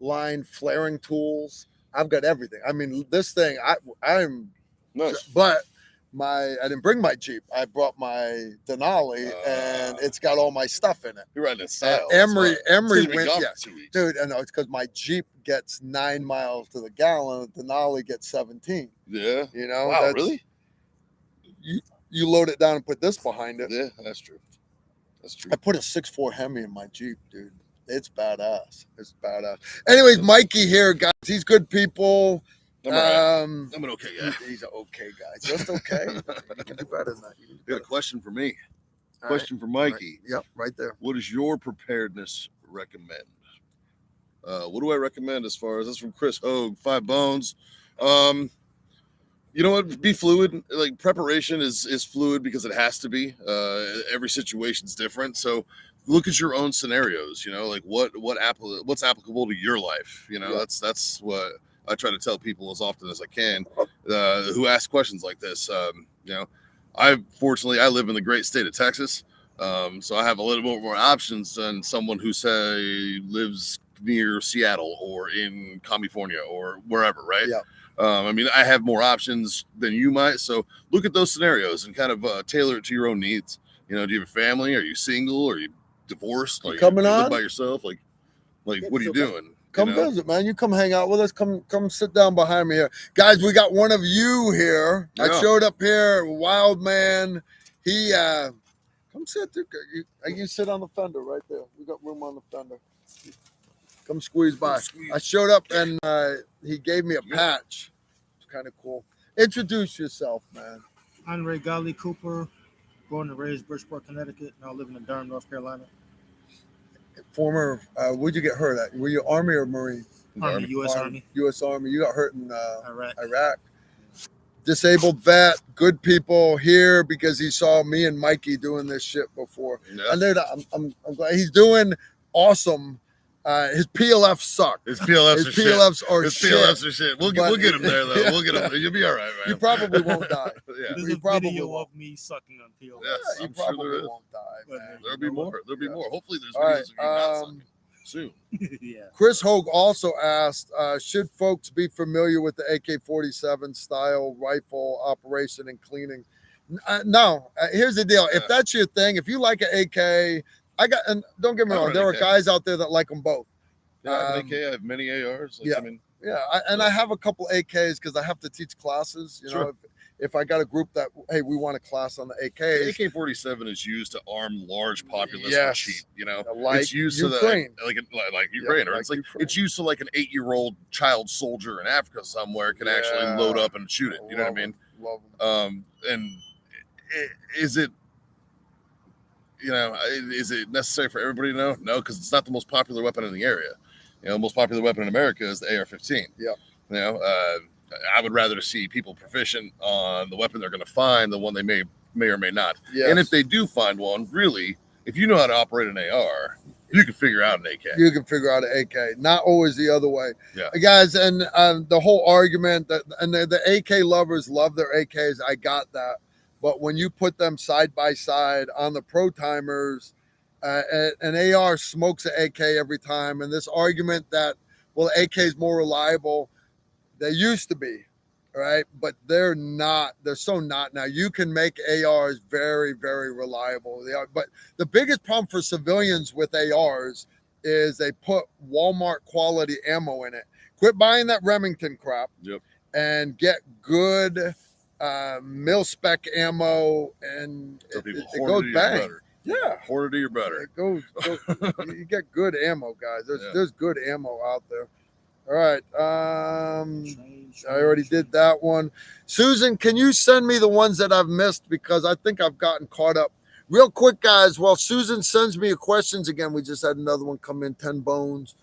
line flaring tools. I've got everything. I mean, this thing, I'm Nice. but I didn't bring my Jeep. I brought my Denali, and it's got all my stuff in it. You're riding in style. Emery Emery went, gone yeah, for 2 weeks. dude. I know it's because my Jeep gets 9 miles to the gallon. Denali gets 17. Yeah. You know, Wow, really? You load it down and put this behind it. Yeah, that's true. That's true. I put a 6.4 Hemi in my Jeep, dude. It's badass. It's badass. Anyways, Mikey here, guys. He's good people. I'm all right. I'm an okay guy. He's an okay guy. Just okay. You can do better than that. You can do You got a better. question for me. All Question for right. Mikey. Yep, right there. What does your preparedness recommend? What do I recommend as far as that's from Chris Hogue, 5 Bones? You know what? Be fluid. Like preparation is fluid because it has to be. Every situation's different. So look at your own scenarios. You know, like what's applicable to your life. You know, Yeah. that's what I try to tell people as often as I can who ask questions like this. You know, I live in the great state of Texas, so I have a little bit more options than someone who say lives near Seattle or in California or wherever, right? Yeah. I mean, I have more options than you might. So look at those scenarios and kind of tailor it to your own needs. You know, do you have a family? Are you single? Are you divorced? You Are coming you live on? by yourself? Like what are you doing? Come You know? visit, man. You come hang out with us. Come sit down behind me here. Guys, we got one of you here. I Yeah. showed up here, wild man. He come sit there. You sit on the fender right there. We got room on the fender. Come squeeze by. I showed up and he gave me a patch. It's kind of cool. Introduce yourself, man. Andre Golly Cooper, born and raised Bridgeport, Connecticut, now living in Durham, North Carolina. Former, where'd you get hurt at? Were you Army or Marine? Army, U.S. Army, U.S. Army. You got hurt in Iraq. Iraq. Disabled vet, good people here because he saw me and Mikey doing this shit before. Yeah. And dude, I'm glad he's doing awesome. His PLF suck. His PLFs His are shit. PLFs are His shit. PLFs are shit. We'll But- get him there though. We'll get him there. You'll be all right, man. You probably won't die. Yeah. There's We a probably video won't. of me sucking on PLS. Yes, You I'm sure probably there is. won't die, But, man. There'll be more. There'll be Yeah. more. Hopefully, there's All right, videos of you not sucking soon. yeah. Chris Hogue also asked, should folks be familiar with the AK-47 style rifle operation and cleaning? No. Here's the deal. If Yeah. that's your thing, if you like an AK, and don't get me I wrong, run there are AK. guys out there that like them both. Yeah, I have an Um, AK. I have many ARs. Like, yeah. I mean, Yeah, I have a couple AKs because I have to teach classes. You know, Sure. if I got a group that, hey, we want a class on the The AKs. AK-47 is used to arm large populace for Yes. cheap. You know, Like it's used Ukraine. so that like Ukraine, or like it's like Ukraine. it's used so like an 8-year-old child soldier in Africa somewhere can actually load up and shoot it. You know what I mean? Love them. And is it, you know, is it necessary for everybody to know? No, because it's not the most popular weapon in the area. You know, the most popular weapon in America is the AR-15. Yep. You know, I would rather see people proficient on the weapon they're going to find than one they may or may not. Yes. And if they do find one, really, if you know how to operate an AR, you can figure out an AK. You can figure out an AK, not always the other way. Yeah. Guys, and the whole argument that, and the AK lovers love their AKs, I got that. But when you put them side by side on the pro timers, an AR smokes an AK every time. And this argument that, well, AK is more reliable, they used to be, right? But they're not. They're so not now. You can make ARs very, very reliable. They are, but the biggest problem for civilians with ARs is they put Walmart quality ammo in it. Quit buying that Remington crap. Yep. And get good mil spec ammo, and So people it goes bang. Yeah, hoard it to your better. It goes you get good ammo, guys. There's good ammo out there. All right. I already did that one. Susan, can you send me the ones that I've missed? Because I think I've gotten caught up. Real quick, guys, while Susan sends me your questions again, we just had another one come in, 10 bones.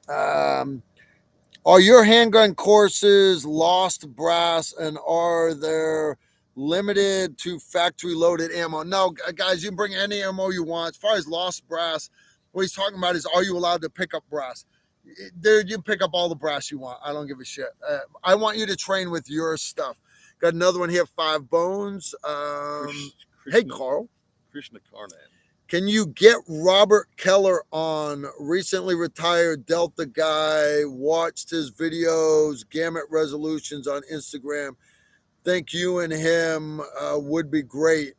Are your handgun courses lost brass, and are there limited to factory loaded ammo? No, guys, you can bring any ammo you want. As far as lost brass, what he's talking about is, are you allowed to pick up brass? Dude, you pick up all the brass you want. I don't give a shit. I want you to train with your stuff. Got another one here, 5 bones. Hey, Carl. Krishna Karnan. Can you get Robert Keller on? Recently retired Delta guy. Watched his videos, gamut resolutions on Instagram. Think you and him would be great.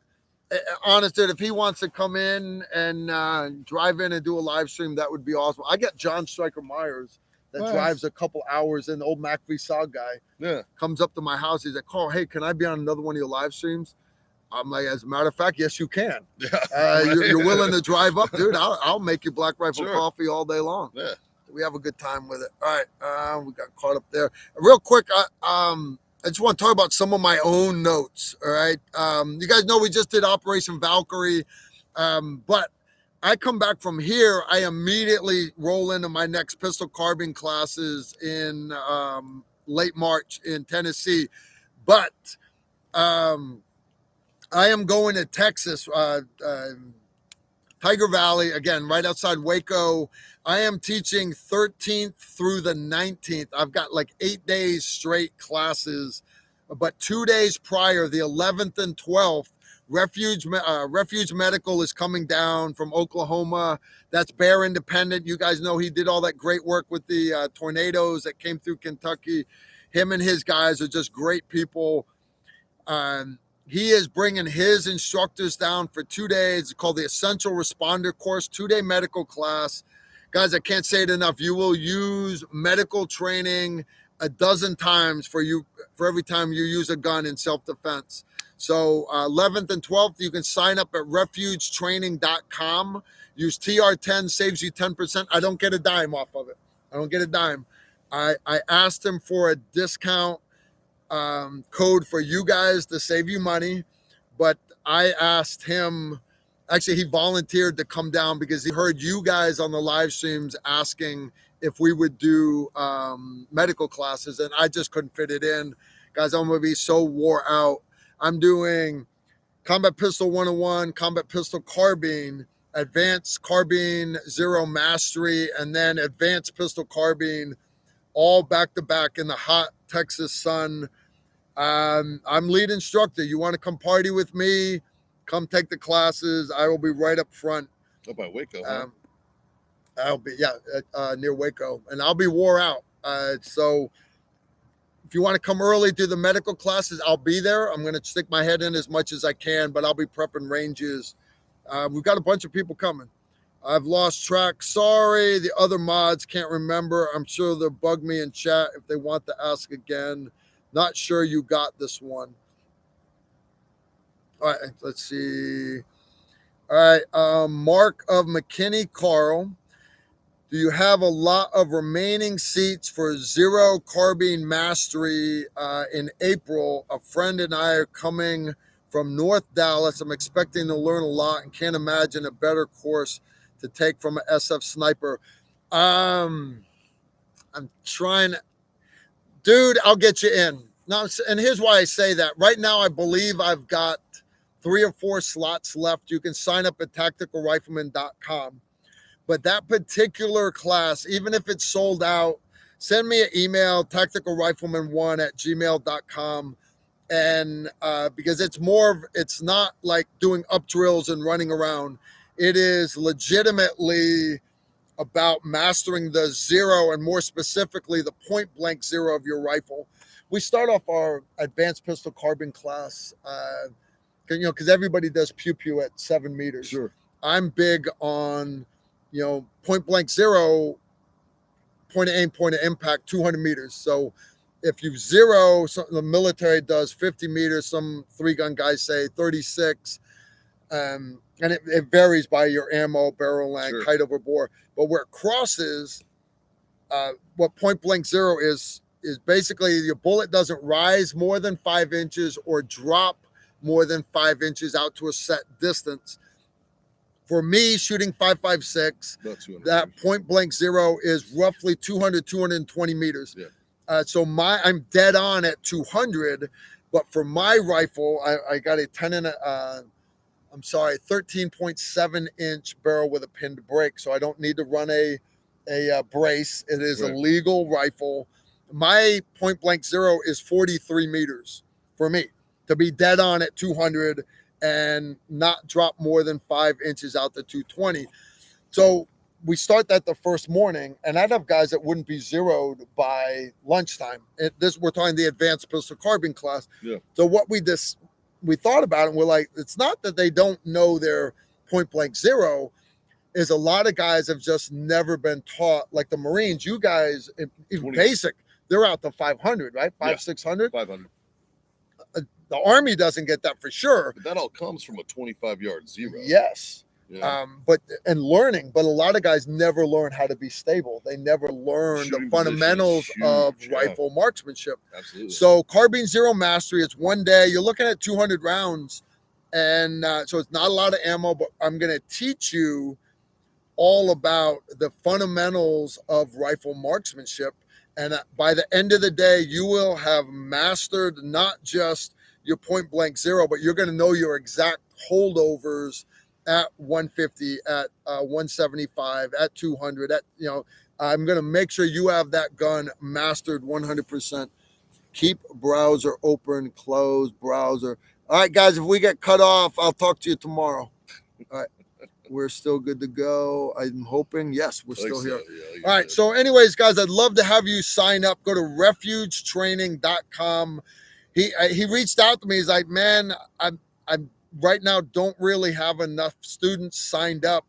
Honest, dude, if he wants to come in and drive in and do a live stream, that would be awesome. I got John Stryker Myers that drives a couple hours in, the old MacVSA guy. Yeah. Comes up to my house. He's like, Carl, hey, can I be on another one of your live streams? I'm like, as a matter of fact, yes, you can. Yeah. You're willing to drive up, dude? I'll make you Black Rifle Sure. coffee all day long. Yeah. We have a good time with it. All right, we got caught up there. Real quick, I just want to talk about some of my own notes. All right, you guys know we just did Operation Valkyrie, but I come back from here, I immediately roll into my next pistol carbine classes in late March in Tennessee, but I am going to Texas, Tiger Valley, again, right outside Waco. I am teaching 13th through the 19th. I've got like 8 days straight classes, but 2 days prior, the 11th and 12th, Refuge Medical is coming down from Oklahoma. That's Bear Independent. You guys know he did all that great work with the tornadoes that came through Kentucky. Him and his guys are just great people. He is bringing his instructors down for 2 days. It's called the Essential Responder Course, 2-day medical class. Guys, I can't say it enough. You will use medical training a dozen times for every time you use a gun in self-defense. So 11th and 12th, you can sign up at refugetraining.com. Use TR10, saves you 10%. I don't get a dime off of it. I don't get a dime. I asked him for a discount code for you guys to save you money, but I asked him, actually he volunteered to come down because he heard you guys on the live streams asking if we would do medical classes, and I just couldn't fit it in. Guys, I'm gonna be so wore out. I'm doing Combat Pistol 101, Combat Pistol Carbine, Advanced Carbine Zero Mastery, and then Advanced Pistol Carbine, all back to back in the hot Texas sun. I'm lead instructor. You want to come party with me? Come take the classes. I will be right up front. Up by Waco, huh? I'll be near Waco, and I'll be wore out. So if you want to come early, do the medical classes, I'll be there. I'm going to stick my head in as much as I can, but I'll be prepping ranges. We've got a bunch of people coming. I've lost track. Sorry, the other mods can't remember. I'm sure they'll bug me in chat if they want to ask again. Not sure you got this one. All right, let's see. All right, Mark of McKinney, Carl. Do you have a lot of remaining seats for Zero Carbine Mastery in April? A friend and I are coming from North Dallas. I'm expecting to learn a lot and can't imagine a better course to take from an SF sniper. I'm trying, dude. I'll get you in. No, and here's why I say that. Right now, I believe I've got 3 or 4 slots left. You can sign up at tacticalrifleman.com. But that particular class, even if it's sold out, send me an email, tacticalrifleman1@gmail.com. And because it's not like doing up drills and running around. It is legitimately about mastering the zero and more specifically the point blank zero of your rifle. We start off our advanced pistol carbine class, because everybody does pew pew at 7 meters. Sure. I'm big on, point blank zero, point of aim, point of impact, 200 meters. So if you zero, the military does 50 meters, some 3-gun guys say 36. And it varies by your ammo, barrel length, Sure. height over bore. But where it crosses, what point blank zero is basically your bullet doesn't rise more than 5 inches or drop more than 5 inches out to a set distance. For me, shooting 5.56, that point blank zero is roughly 220 meters. Yeah. So I'm dead on at 200, but for my rifle, I got a 13.7 inch barrel with a pinned break, so I don't need to run a brace. It is a legal rifle. My point blank zero is 43 meters for me to be dead on at 200 and not drop more than 5 inches out to 220. So we start that the first morning, and I'd have guys that wouldn't be zeroed by lunchtime. We're talking the advanced pistol carbine class. Yeah. So what we thought about it, and we're like, it's not that they don't know their point blank zero, is a lot of guys have just never been taught, like the Marines, you guys, even basic, they're out to 500, right? 600? 500. The Army doesn't get that for sure. But that all comes from a 25-yard zero. Yes. Yeah. But a lot of guys never learn how to be stable. They never learn Shooting the fundamentals position of is huge, yeah. rifle marksmanship. Absolutely. So carbine zero mastery, it's one day. You're looking at 200 rounds, and so it's not a lot of ammo. But I'm going to teach you all about the fundamentals of rifle marksmanship, and by the end of the day, you will have mastered not just your point blank zero, but you're going to know your exact holdovers at 150, at 175, at 200, I'm going to make sure you have that gun mastered 100%. Keep browser open, close browser. All right, guys, if we get cut off, I'll talk to you tomorrow. All right. We're still good to go. I'm hoping. Yes, we're still here. Yeah, all right. Good. So anyways, guys, I'd love to have you sign up. Go to refugetraining.com. He reached out to me. He's like, man, I'm right now don't really have enough students signed up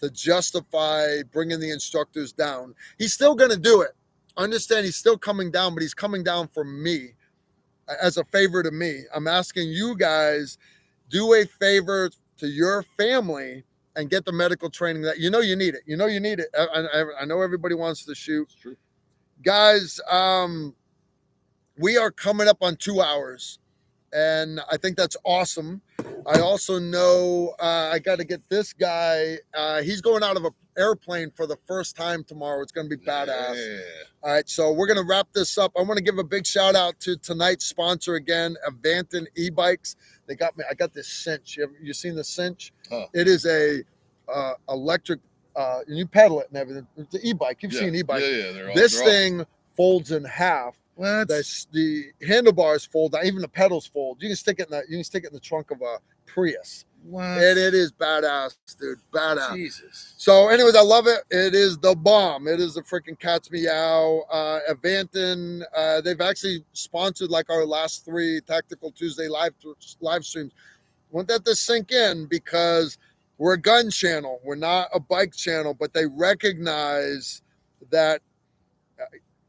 to justify bringing the instructors down. He's still going to do it. Understand he's still coming down, but he's coming down for me as a favor to me. I'm asking you guys, do a favor to your family and get the medical training that you need it. You need it. I know everybody wants to shoot. It's true. Guys, we are coming up on 2 hours, and I think that's awesome. I also know I got to get this guy. He's going out of an airplane for the first time tomorrow. It's going to be badass. Yeah. All right, so we're going to wrap this up. I want to give a big shout out to tonight's sponsor again, Avanton e-bikes. They got me. I got this cinch. You seen the cinch? Huh. It is a electric. And you pedal it and everything. It's an e-bike. You've seen e-bike. Yeah. This thing folds in half. What? The handlebars fold down. Even the pedals fold. You can stick it in the trunk of a Prius. What? And it is badass, dude. Badass. Jesus. So, anyways, I love it. It is the bomb. It is the freaking cat's meow. Avanton, they've actually sponsored like our last 3 Tactical Tuesday live streams. I want that to sink in because we're a gun channel. We're not a bike channel, but they recognize that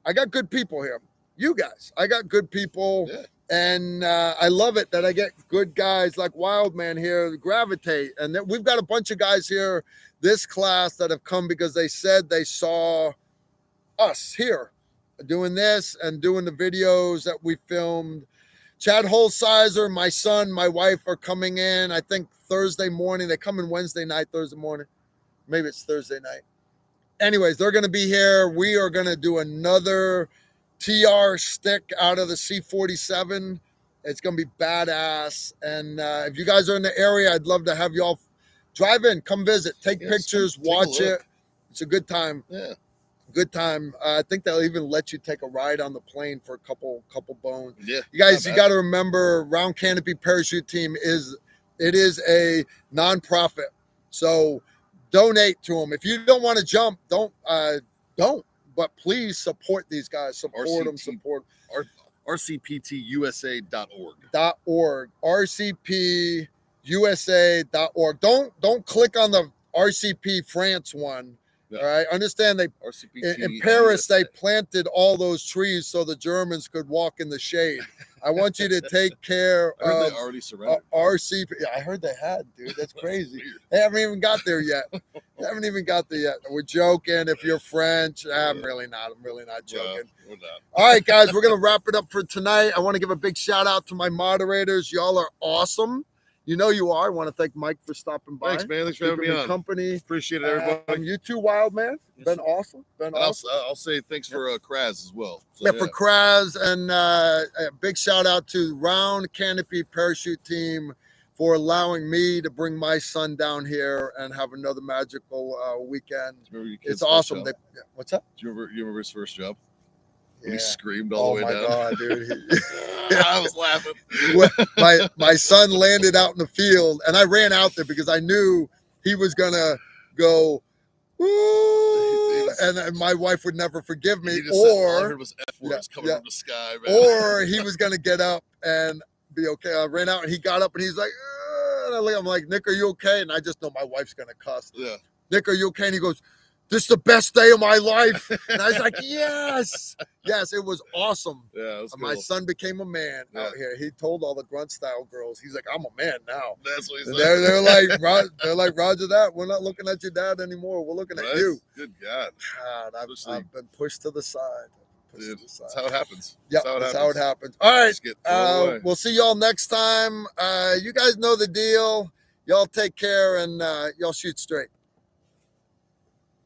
I got good people here. You guys, I got good people. Yeah. And I love it that I get good guys like Wildman here gravitate. And we've got a bunch of guys here, this class, that have come because they said they saw us here doing this and doing the videos that we filmed. Chad Holsizer, my son, my wife are coming in, I think Thursday morning. They come in Wednesday night, Thursday morning. Maybe it's Thursday night. Anyways, they're going to be here. We are going to do another TR stick out of the C-47. It's going to be badass. And if you guys are in the area, I'd love to have y'all drive in, come visit, take pictures, watch it. It's a good time. Yeah. Good time. I think they'll even let you take a ride on the plane for a couple bones. Yeah. You guys, you got to remember, Round Canopy Parachute Team is a nonprofit. So donate to them. If you don't want to jump, don't. But please support these guys. Support them. Support rcptusa.org. .org. rcpusa.org. Don't click on the RCP France one. No. All right. Understand in Paris they planted all those trees so the Germans could walk in the shade. I want you to take care I heard of they already surrendered. RCP. Yeah, I heard they had, dude. That's crazy. They haven't even got there yet. We're joking. If you're French, I'm really not joking. We're not. All right, guys, we're going to wrap it up for tonight. I want to give a big shout out to my moderators. Y'all are awesome. You know you are. I want to thank Mike for stopping by. Thanks, man. Thanks for having me on. Company. Appreciate it, everybody. You too, Wild Man. Been awesome. I'll say thanks for Kraz as well. So, for Kraz, and a big shout out to Round Canopy Parachute Team for allowing me to bring my son down here and have another magical weekend. It's awesome. What's that? Do you remember his first job? When Yeah. he screamed all the way down. Oh my God, dude. I was laughing. my son landed out in the field, and I ran out there because I knew he was gonna go, "Ooh," and my wife would never forgive me. All I heard was F words coming from the sky, man. Or he was gonna get up and be okay. I ran out, and he got up, and he's like, and I'm like, Nick, are you okay? And I just know my wife's gonna cuss. Yeah. Nick, are you okay? And he goes, this is the best day of my life. And I was like, yes, it was awesome. Yeah, it was My cool. son became a man out here. He told all the grunt style girls, he's like, I'm a man now. That's what he And said. they're like, Roger that. We're not looking at your dad anymore. We're looking at you. Good God. God, I've been pushed to the side. Dude, that's how it happens. Yeah, that's how it happens. All right. Just get thrown away. We'll see y'all next time. You guys know the deal. Y'all take care and y'all shoot straight.